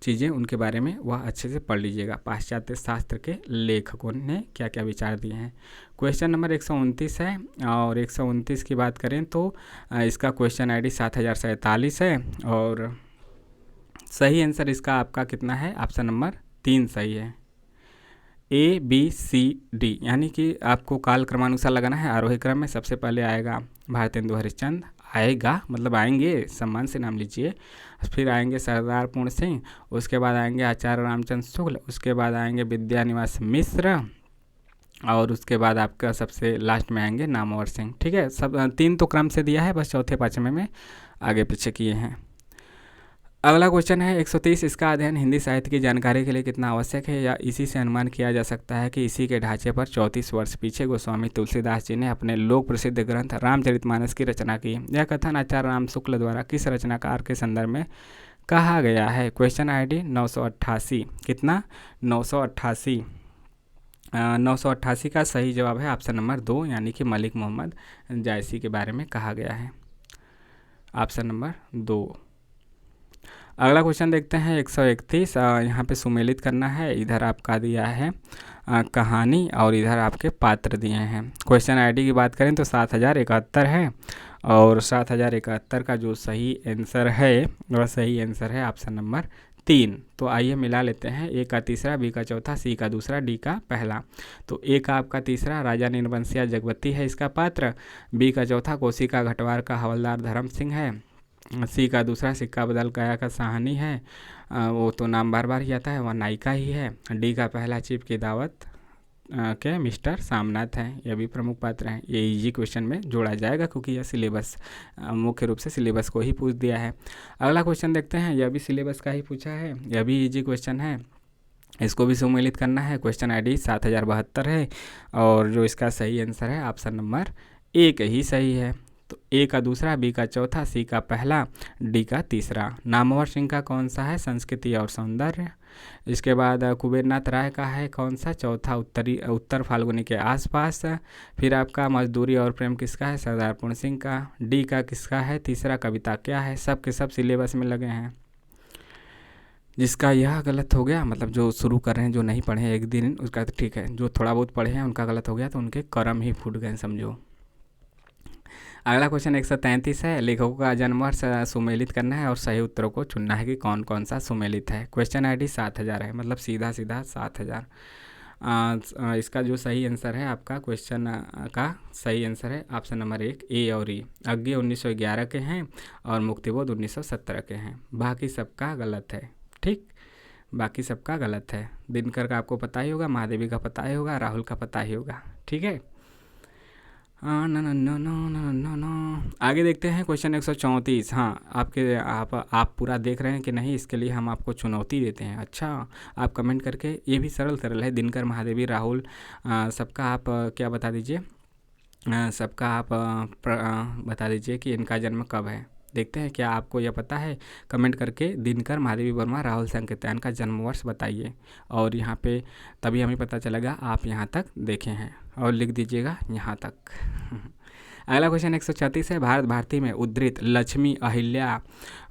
चीज़ें उनके बारे में वह अच्छे से पढ़ लीजिएगा, पाश्चात्य शास्त्र के लेखकों ने क्या क्या विचार दिए हैं। क्वेश्चन नंबर 129 है, और 129 की बात करें तो इसका क्वेश्चन आईडी 7047 है, और सही आंसर इसका आपका कितना है, ऑप्शन नंबर 3 सही है। A B C D, यानी कि आपको काल क्रमानुसार लगाना है। आरोही क्रम में सबसे पहले आएगा भारतेंदु हरिश्चंद्र, आएगा मतलब आएंगे, सम्मान से नाम लीजिए। फिर आएंगे सरदार पूर्ण सिंह, उसके बाद आएंगे आचार्य रामचंद्र शुक्ल, उसके बाद आएंगे विद्यानिवास मिश्र, और उसके बाद आपका सबसे लास्ट में आएंगे नामवर सिंह, ठीक है। सब 3 तो क्रम से दिया है, बस चौथे पाँचवें में आगे पीछे किए हैं। अगला क्वेश्चन है 130। इसका अध्ययन हिंदी साहित्य की जानकारी के लिए कितना आवश्यक है, या इसी से अनुमान किया जा सकता है कि इसी के ढांचे पर 34 वर्ष पीछे गोस्वामी तुलसीदास जी ने अपने लोक प्रसिद्ध ग्रंथ रामचरितमानस की रचना की। यह कथन आचार्य राम शुक्ल द्वारा किस रचनाकार के संदर्भ में कहा गया है। Question ID 988। कितना, 988। 988 का सही जवाब है ऑप्शन नंबर 2, यानी कि मलिक मोहम्मद जायसी के बारे में कहा गया है, ऑप्शन नंबर 2। अगला क्वेश्चन देखते हैं 131। यहाँ पे सुमेलित करना है। इधर आपका दिया है कहानी, और इधर आपके पात्र दिए हैं। क्वेश्चन आईडी की बात करें तो 7071 है, और 7071 का जो सही आंसर है वह सही आंसर है ऑप्शन नंबर 3। तो आइए मिला लेते हैं। ए का तीसरा, बी का चौथा, सी का दूसरा, डी का पहला। तो ए का आपका तीसरा राजा नीलबंसिया जगवती है इसका पात्र, बी का चौथा कोशिका घटवार का हवलदार धर्म सिंह है, सी का दूसरा सिक्का बदल गया का साहनी है, वो तो नाम बार बार ही आता है, वह नायिका ही है, डी का पहला चीफ की दावत के मिस्टर सामनाथ हैं, यह भी प्रमुख पात्र हैं। ये इजी क्वेश्चन में जोड़ा जाएगा क्योंकि यह सिलेबस मुख्य रूप से सिलेबस को ही पूछ दिया है। अगला क्वेश्चन देखते हैं, यह भी सिलेबस का ही पूछा है, यह भी इजी क्वेश्चन है, इसको भी सम्मिलित करना है। क्वेश्चन आईडी 7072 है, और जो इसका सही आंसर है ऑप्शन नंबर 1 ही सही है। तो ए का दूसरा, बी का चौथा, सी का पहला, डी का तीसरा। नामवर सिंह का कौन सा है, संस्कृति और सौंदर्य। इसके बाद कुबेरनाथ राय का है कौन सा, चौथा उत्तर फाल्गुनी के आसपास। फिर आपका मजदूरी और प्रेम किसका है, सरदार पूर्ण सिंह का। डी का किसका है, तीसरा कविता क्या है। सब के सब सिलेबस में लगे हैं। जिसका यह गलत हो गया, मतलब जो शुरू कर रहे हैं, जो नहीं पढ़े हैं एक दिन उसका तो ठीक है, जो थोड़ा बहुत पढ़े हैं उनका गलत हो गया तो उनके कर्म ही फूट गए समझो। अगला क्वेश्चन 133 है, लेखकों का जन्म वर्ष सुमेलित करना है और सही उत्तरों को चुनना है कि कौन कौन सा सुमेलित है। क्वेश्चन आईडी 7000 है, मतलब सीधा सीधा 7000। इसका जो सही आंसर है आपका क्वेश्चन का सही आंसर है ऑप्शन नंबर 1 ए और ई। अज्ञे 1911 के हैं और मुक्तिबोध 1917 के हैं, बाकी सबका गलत है। ठीक, बाकी सबका गलत है। दिनकर का आपको पता ही होगा, महादेवी का पता ही होगा, राहुल का पता ही होगा। ठीक है, no no no no no no no. आगे देखते हैं क्वेश्चन 134। हाँ, आप पूरा देख रहे हैं कि नहीं, इसके लिए हम आपको चुनौती देते हैं। अच्छा, आप कमेंट करके, ये भी सरल सरल है, दिनकर, महादेवी, राहुल, सबका आप क्या बता दीजिए, सबका आप बता दीजिए कि इनका जन्म कब है। देखते हैं क्या आपको यह पता है। कमेंट करके दिनकर, महादेवी वर्मा, राहुल संकेतन का जन्म वर्ष बताइए, और यहाँ पे तभी हमें पता चलेगा आप यहाँ तक देखे हैं, और लिख दीजिएगा यहाँ तक। अगला क्वेश्चन 136 है, भारत भारती में उद्धृत लक्ष्मी, अहिल्या,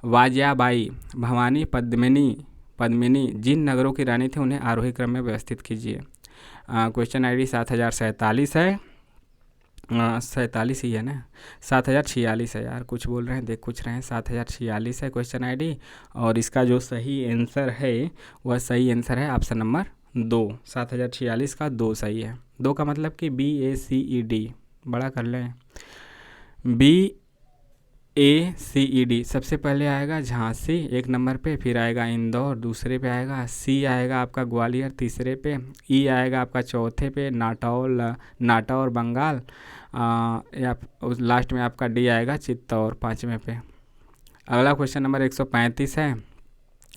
वाजयाबाई, भवानी, पद्मिनी जिन नगरों की रानी थी उन्हें आरोही क्रम में व्यवस्थित कीजिए। क्वेश्चन आईडी 7047 है, 47 ही है ना, 7046 है यार, कुछ बोल रहे हैं, देख कुछ रहे हैं, 7046 है क्वेश्चन आईडी। और इसका जो सही आंसर है वह सही आंसर है ऑप्शन नंबर 2। 7046 का 2 सही है। 2 का मतलब कि BACED, बड़ा कर लें, BACED। सबसे पहले आएगा झांसी 1 नंबर पे, फिर आएगा इंदौर दूसरे पे आएगा, C आएगा आपका ग्वालियर तीसरे पे, E आएगा आपका चौथे पे नाटा और बंगाल, या लास्ट में आपका D आएगा चित्तौड़ 5वें पे। अगला क्वेश्चन नंबर 135 है,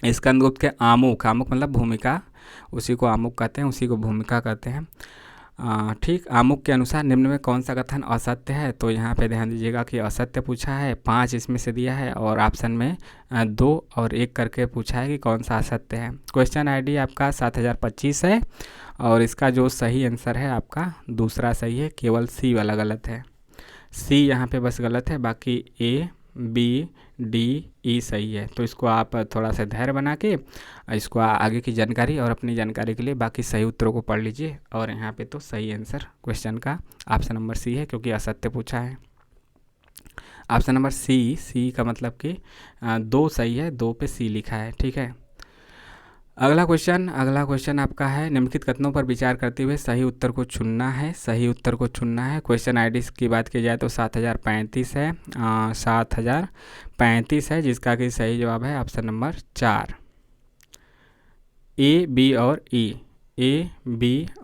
स्कंदगुप्त के आमुख मतलब भूमिका, उसी को आमुख कहते हैं, उसी को भूमिका कहते हैं। ठीक, आमुख के अनुसार निम्न में कौन सा कथन असत्य है। तो यहाँ पे ध्यान दीजिएगा कि असत्य पूछा है, 5 इसमें से दिया है, और ऑप्शन में 2 और 1 करके पूछा है कि कौन सा असत्य है। क्वेश्चन आईडी आपका 7025 है, और इसका जो सही आंसर है आपका दूसरा सही है, केवल C वाला गलत है। C यहाँ पे बस गलत है, बाकी A, B, D, E सही है। तो इसको आप थोड़ा सा धैर्य बना के इसको आगे की जानकारी और अपनी जानकारी के लिए बाकी सही उत्तरों को पढ़ लीजिए। और यहाँ पे तो सही आंसर क्वेश्चन का ऑप्शन नंबर C है, क्योंकि असत्य पूछा है। ऑप्शन नंबर C का मतलब कि 2 सही है, 2 पे C लिखा है। ठीक है, अगला क्वेश्चन आपका है, निम्नलिखित कथनों पर विचार करते हुए सही उत्तर को चुनना है। क्वेश्चन आईडी की बात की जाए तो 7035 है, 7035 है, जिसका कि सही जवाब है ऑप्शन नंबर 4, A, B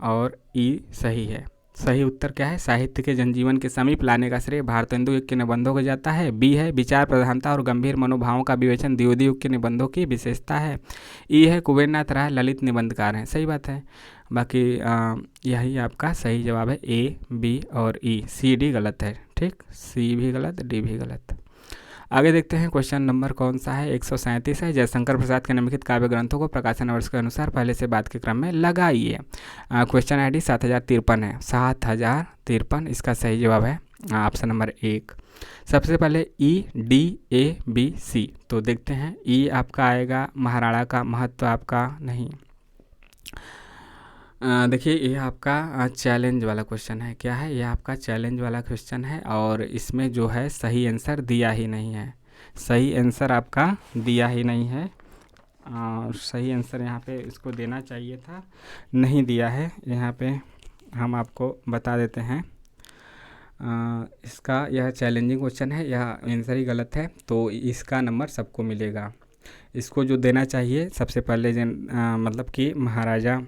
और E सही है। सही उत्तर क्या है, साहित्य के जनजीवन के समीप लाने का श्रेय भारतेंदु युग के निबंधों को जाता है। B है, विचार प्रधानता और गंभीर मनोभावों का विवेचन द्विवेदी युग के निबंधों की विशेषता है। E है, कुबेरनाथ राय ललित निबंधकार हैं। सही बात है, बाकी यही आपका सही जवाब है, A, B और E। C, D गलत है। ठीक, C भी गलत, D भी गलत। आगे देखते हैं क्वेश्चन नंबर कौन सा है, 137 है, जयशंकर प्रसाद के निम्नलिखित काव्य ग्रंथों को प्रकाशन वर्ष के अनुसार पहले से बाद के क्रम में लगाइए। क्वेश्चन आईडी 7053 है, 7053, इसका सही जवाब है ऑप्शन नंबर 1। सबसे पहले E, D, A, B, C। तो देखते हैं, E आपका आएगा, महाराणा का महत्व आपका नहीं। देखिए, ये आपका चैलेंज वाला क्वेश्चन है। क्या है, ये आपका चैलेंज वाला क्वेश्चन है, और इसमें जो है सही आंसर दिया ही नहीं है। सही आंसर आपका दिया ही नहीं है, और सही आंसर यहाँ पे इसको देना चाहिए था, नहीं दिया है। यहाँ पे हम आपको बता देते हैं, इसका यह चैलेंजिंग क्वेश्चन है, यह आंसर ही गलत है, तो इसका नंबर सबको मिलेगा। इसको जो देना चाहिए सबसे पहले मतलब कि महाराजा,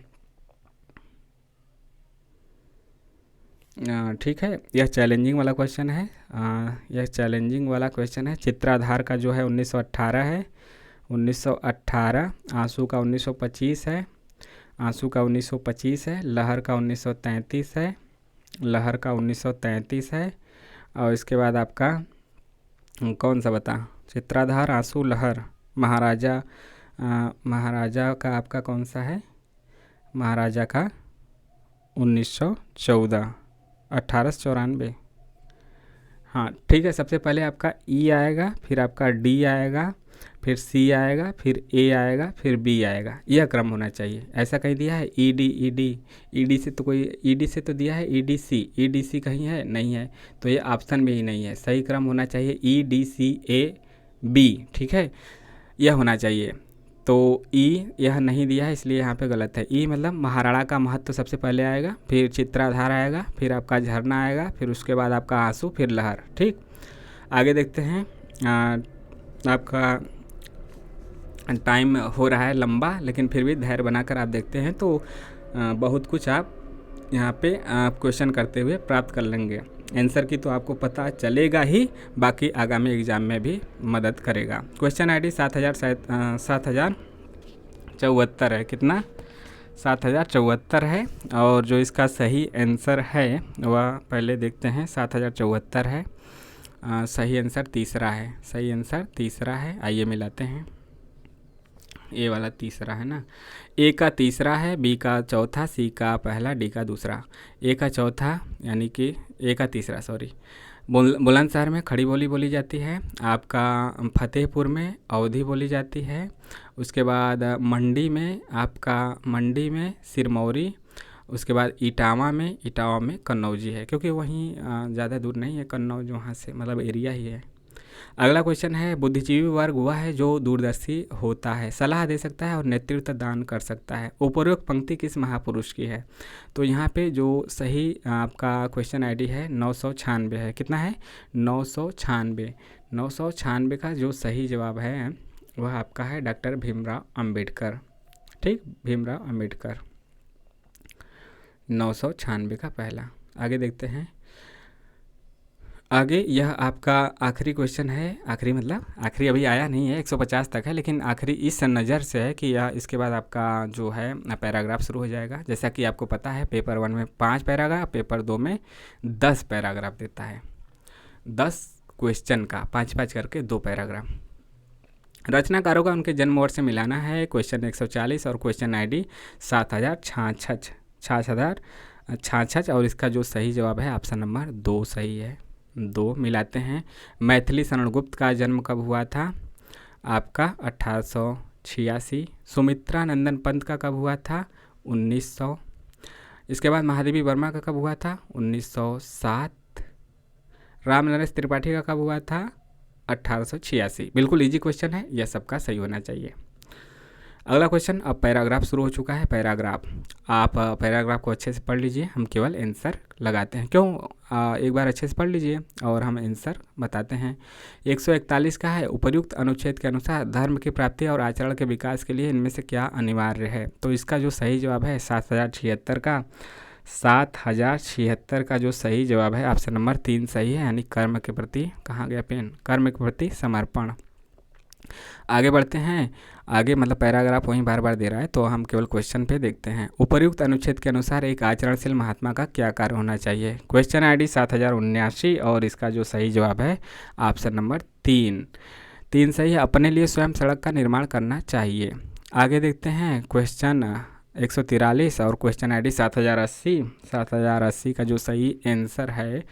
ठीक है, यह चैलेंजिंग वाला क्वेश्चन है। यह चैलेंजिंग वाला क्वेश्चन है। चित्राधार का जो है 1918 है, 1918। आंसू का 1925 है, आंसू का 1925 है। लहर का 1933 है, लहर का 1933 है। और इसके बाद आपका कौन सा बता, चित्राधार, आंसू, लहर, महाराजा, महाराजा का आपका कौन सा है, महाराजा का 1914, 1894। हाँ ठीक है, सबसे पहले आपका E आएगा, फिर आपका D आएगा, फिर सी आएगा, फिर ए आएगा, फिर बी आएगा, यह क्रम होना चाहिए। ऐसा कहीं दिया है E D E D, E D से तो कोई, ई डी से तो दिया है ई डी सी कहीं है नहीं है, तो ये ऑप्शन में ही नहीं है। सही क्रम होना चाहिए E D C A B, ठीक है, यह होना चाहिए। तो ई यह नहीं दिया है इसलिए यहाँ पे गलत है। ई मतलब महाराणा का महत्व तो सबसे पहले आएगा, फिर चित्राधार आएगा, फिर आपका झरना आएगा, फिर उसके बाद आपका आंसू, फिर लहर। ठीक, आगे देखते हैं। आपका टाइम हो रहा है लंबा, लेकिन फिर भी धैर्य बनाकर आप देखते हैं तो बहुत कुछ आप यहाँ पे क्वेश्चन करते हुए प्राप्त कर लेंगे। आंसर की तो आपको पता चलेगा ही, बाकी आगामी एग्जाम में भी मदद करेगा। क्वेश्चन आईडी 7074 है। कितना? 7074 है। और जो इसका सही आंसर है वह पहले देखते हैं। 7074 है, सही आंसर तीसरा है। सही आंसर तीसरा है। आइए मिलाते हैं। ए वाला तीसरा है ना, ए का तीसरा है, बी का चौथा, सी का पहला, डी का दूसरा। ए का चौथा यानी कि ए का तीसरा, सॉरी। बुलंदशहर में खड़ी बोली बोली जाती है। आपका फतेहपुर में अवधी बोली जाती है। उसके बाद मंडी में सिरमौरी। उसके बाद इटावा में कन्नौजी है, क्योंकि वहीं ज़्यादा दूर नहीं है कन्नौज, वहाँ से मतलब एरिया ही है। अगला क्वेश्चन है, बुद्धिजीवी वर्ग वह है जो दूरदर्शी होता है, सलाह दे सकता है और नेतृत्व दान कर सकता है। उपरोक्त पंक्ति किस महापुरुष की है? तो यहाँ पे जो सही आपका क्वेश्चन आईडी है 996 है। कितना है? 996। 996 का जो सही जवाब है वह आपका है डॉक्टर भीमराव अंबेडकर। ठीक, भीमराव अंबेडकर। 996 का पहला। आगे देखते हैं। आगे यह आपका आखिरी क्वेश्चन है। आखिरी मतलब आखिरी अभी आया नहीं है, 150 तक है, लेकिन आखिरी इस नज़र से है कि यह इसके बाद आपका जो है पैराग्राफ शुरू हो जाएगा। जैसा कि आपको पता है पेपर 1 में 5 पैराग्राफ, पेपर 2 में 10 पैराग्राफ देता है। 10 क्वेश्चन का 5-5 करके 2 पैराग्राफ। रचनाकारों का उनके जन्म वर्ष से मिलाना है। क्वेश्चन 140 और क्वेश्चन ID 7066 और इसका जो सही जवाब है ऑप्शन नंबर 2 सही है। 2 मिलाते हैं। मैथिली शरणगुप्त का जन्म कब हुआ था? आपका 1886। सुमित्रा नंदन पंत का कब हुआ था? 1900। इसके बाद महादेवी वर्मा का कब हुआ था? 1907। राम नरेश त्रिपाठी का कब हुआ था? 1886। बिल्कुल इजी क्वेश्चन है, यह सबका सही होना चाहिए। अगला क्वेश्चन, अब पैराग्राफ शुरू हो चुका है। पैराग्राफ, आप पैराग्राफ को अच्छे से पढ़ लीजिए, हम केवल आंसर लगाते हैं। क्यों? एक बार अच्छे से पढ़ लीजिए और हम आंसर बताते हैं। 141 का है, उपर्युक्त अनुच्छेद के अनुसार धर्म की प्राप्ति और आचरण के विकास के लिए इनमें से क्या अनिवार्य है? तो इसका जो सही जवाब है 7076 का। 7076 का जो सही जवाब है ऑप्शन नंबर 3 सही है, यानी कर्म के प्रति, कहाँ गया पेन, कर्म के प्रति समर्पण। आगे बढ़ते हैं। आगे मतलब पैराग्राफ वहीं बार बार दे रहा है, तो हम केवल क्वेश्चन पे देखते हैं। उपर्युक्त अनुच्छेद के अनुसार एक आचरणशील महात्मा का क्या कार्य होना चाहिए? क्वेश्चन ID 7079 और इसका जो सही जवाब है ऑप्शन नंबर 3 सही है। अपने लिए स्वयं सड़क का निर्माण करना चाहिए। आगे देखते हैं क्वेश्चन 143 और क्वेश्चन ID 7080 का जो सही आंसर है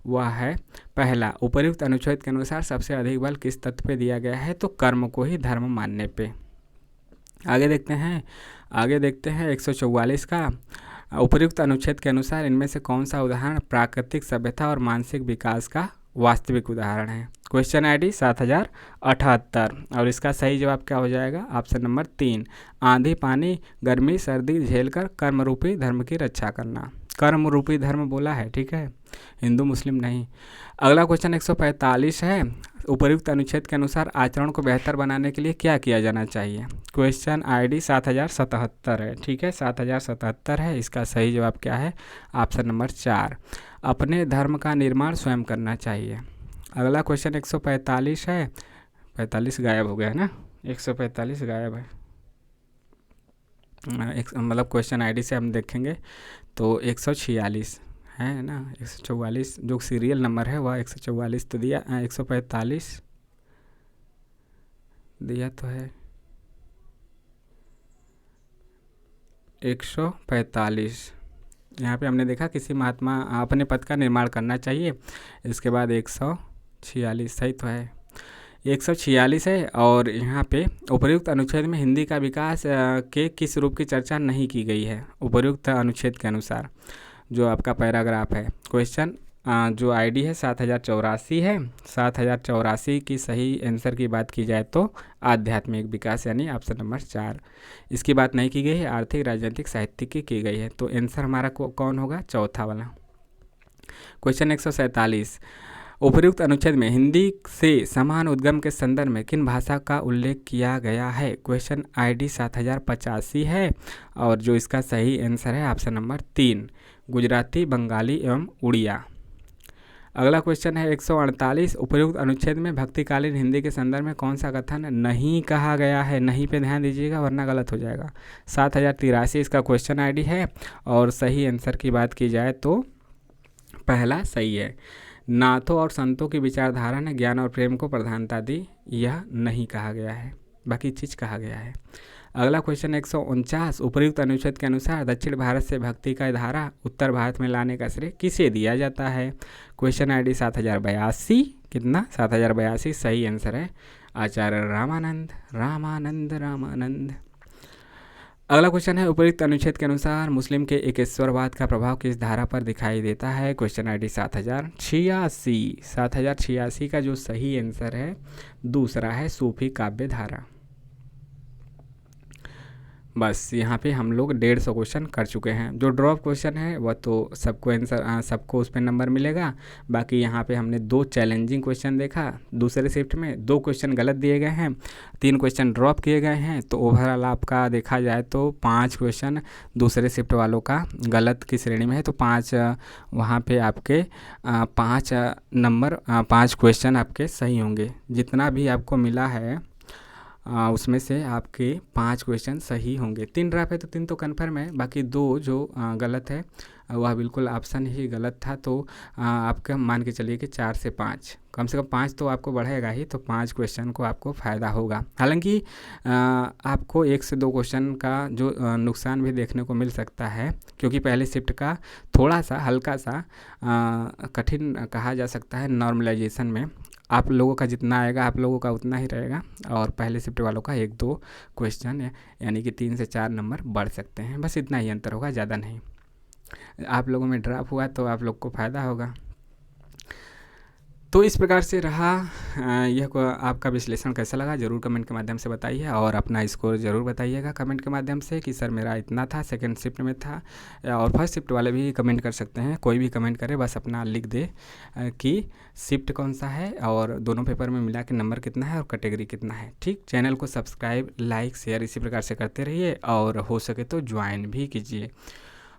वह है पहला, उपर्युक्त अनुच्छेद के अनुसार सबसे अधिक बल किस तत्व पे दिया गया है? तो कर्म को ही धर्म मानने पे। आगे देखते हैं 144 का, उपर्युक्त अनुच्छेद के अनुसार इनमें से कौन सा उदाहरण प्राकृतिक सभ्यता और मानसिक विकास का वास्तविक उदाहरण है? क्वेश्चन ID 7078 और इसका सही जवाब क्या हो जाएगा? ऑप्शन नंबर 3, आंधी पानी गर्मी सर्दी झेलकर कर्म रूपी धर्म की रक्षा करना। कर्म रूपी धर्म बोला है, ठीक है, हिंदू मुस्लिम नहीं। अगला क्वेश्चन 145 है, उपर्युक्त अनुच्छेद के अनुसार आचरण को बेहतर बनाने के लिए क्या किया जाना चाहिए? क्वेश्चन ID 7077 है, ठीक है, 7077 है। इसका सही जवाब क्या है? ऑप्शन नंबर 4, अपने धर्म का निर्माण स्वयं करना चाहिए। अगला क्वेश्चन 145 है, 45 गायब हो गया है ना, 145 गायब है, मतलब क्वेश्चन ID से हम देखेंगे तो 146 है ना, 144 जो सीरियल नंबर है वह 144 तो दिया, 145 दिया तो है, 145 यहाँ पे हमने देखा किसी महात्मा अपने पद का निर्माण करना चाहिए। इसके बाद 146 सही तो है। 146 है। और यहाँ पे उपर्युक्त अनुच्छेद में हिंदी का विकास के किस रूप की चर्चा नहीं की गई है, उपर्युक्त अनुच्छेद के अनुसार जो आपका पैराग्राफ है। क्वेश्चन जो आईडी है 7084 है। 7084 की सही आंसर की बात की जाए तो आध्यात्मिक विकास यानी ऑप्शन नंबर 4, इसकी बात नहीं की गई है, आर्थिक राजनीतिक साहित्यिक की गई है। तो आंसर हमारा कौन होगा, चौथा वाला। क्वेश्चन 147, उपर्युक्त अनुच्छेद में हिंदी से समान उद्गम के संदर्भ में किन भाषा का उल्लेख किया गया है। क्वेश्चन आईडी 7085 है और जो इसका सही आंसर है ऑप्शन नंबर 3, गुजराती, बंगाली एवं उड़िया। अगला क्वेश्चन है 148, उपर्युक्त अनुच्छेद में भक्तिकालीन हिंदी के संदर्भ में कौन सा कथन नहीं कहा गया है। नहीं पे ध्यान दीजिएगा वरना गलत हो जाएगा। 7083 इसका क्वेश्चन आईडी है और सही आंसर की बात की जाए तो पहला सही है। नाथों और संतों की विचारधारा ने ज्ञान और प्रेम को प्रधानता दी, यह नहीं कहा गया है, बाकी चीज़ कहा गया है। अगला क्वेश्चन 149, उपर्युक्त अनुच्छेद के अनुसार दक्षिण भारत से भक्ति का धारा उत्तर भारत में लाने का श्रेय किसे दिया जाता है। क्वेश्चन आईडी 7082, कितना 7082 सही आंसर है आचार्य रामानंद रामानंद। अगला क्वेश्चन है, उपर्युक्त अनुच्छेद के अनुसार मुस्लिम के एकेश्वरवाद का प्रभाव किस धारा पर दिखाई देता है। क्वेश्चन आईडी 7086 का जो सही आंसर है दूसरा है सूफी काव्य धारा। बस यहाँ पे हम लोग 150 क्वेश्चन कर चुके हैं। जो ड्रॉप क्वेश्चन है वह तो सबको आंसर सबको उस पर नंबर मिलेगा। बाकी यहाँ पे हमने 2 चैलेंजिंग क्वेश्चन देखा, दूसरे शिफ्ट में 2 क्वेश्चन गलत दिए गए हैं, 3 क्वेश्चन ड्रॉप किए गए हैं। तो ओवरऑल आपका देखा जाए तो 5 क्वेश्चन दूसरे शिफ्ट वालों का गलत की श्रेणी में है। तो 5 वहाँ पे आपके 5 नंबर 5 क्वेश्चन आपके सही होंगे। जितना भी आपको मिला है उसमें से आपके 5 क्वेश्चन सही होंगे। 3 ड्रॉप है तो 3 तो कन्फर्म है, बाकी 2 जो गलत है वह बिल्कुल ऑप्शन ही गलत था। तो आपका मान के चलिए कि 4 से 5 कम से कम 5 तो आपको बढ़ेगा ही, तो 5 क्वेश्चन को आपको फ़ायदा होगा। हालांकि आपको 1 से 2 क्वेश्चन का जो नुकसान भी देखने को मिल सकता है, क्योंकि पहले शिफ्ट का थोड़ा सा हल्का सा कठिन कहा जा सकता है। नॉर्मलाइजेशन में आप लोगों का जितना आएगा आप लोगों का उतना ही रहेगा, और पहले शिफ्ट वालों का 1-2 क्वेश्चन यानी कि 3 से 4 नंबर बढ़ सकते हैं। बस इतना ही अंतर होगा, ज़्यादा नहीं। आप लोगों में ड्रॉप हुआ तो आप लोग को फ़ायदा होगा। तो इस प्रकार से रहा यह आपका विश्लेषण कैसा लगा ज़रूर कमेंट के माध्यम से बताइए, और अपना स्कोर ज़रूर बताइएगा कमेंट के माध्यम से कि सर मेरा इतना था, सेकंड शिफ्ट में था। और फर्स्ट शिफ्ट वाले भी कमेंट कर सकते हैं, कोई भी कमेंट करे, बस अपना लिख दे कि शिफ्ट कौन सा है और दोनों पेपर में मिला के नंबर कितना है और कैटेगरी कितना है। ठीक, चैनल को सब्सक्राइब, लाइक, शेयर इसी प्रकार से करते रहिए, और हो सके तो ज्वाइन भी कीजिए।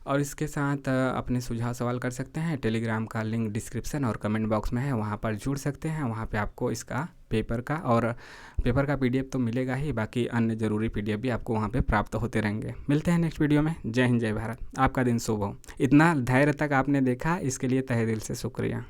और इसके साथ अपने सुझाव सवाल कर सकते हैं। टेलीग्राम का लिंक डिस्क्रिप्शन और कमेंट बॉक्स में है, वहाँ पर जुड़ सकते हैं। वहाँ पे आपको इसका पेपर का PDF तो मिलेगा ही, बाकी अन्य ज़रूरी PDF भी आपको वहाँ पे प्राप्त होते रहेंगे। मिलते हैं नेक्स्ट वीडियो में। जय हिंद, जय भारत। आपका दिन शुभ हो। इतना धैर्य तक आपने देखा, इसके लिए तहे दिल से शुक्रिया।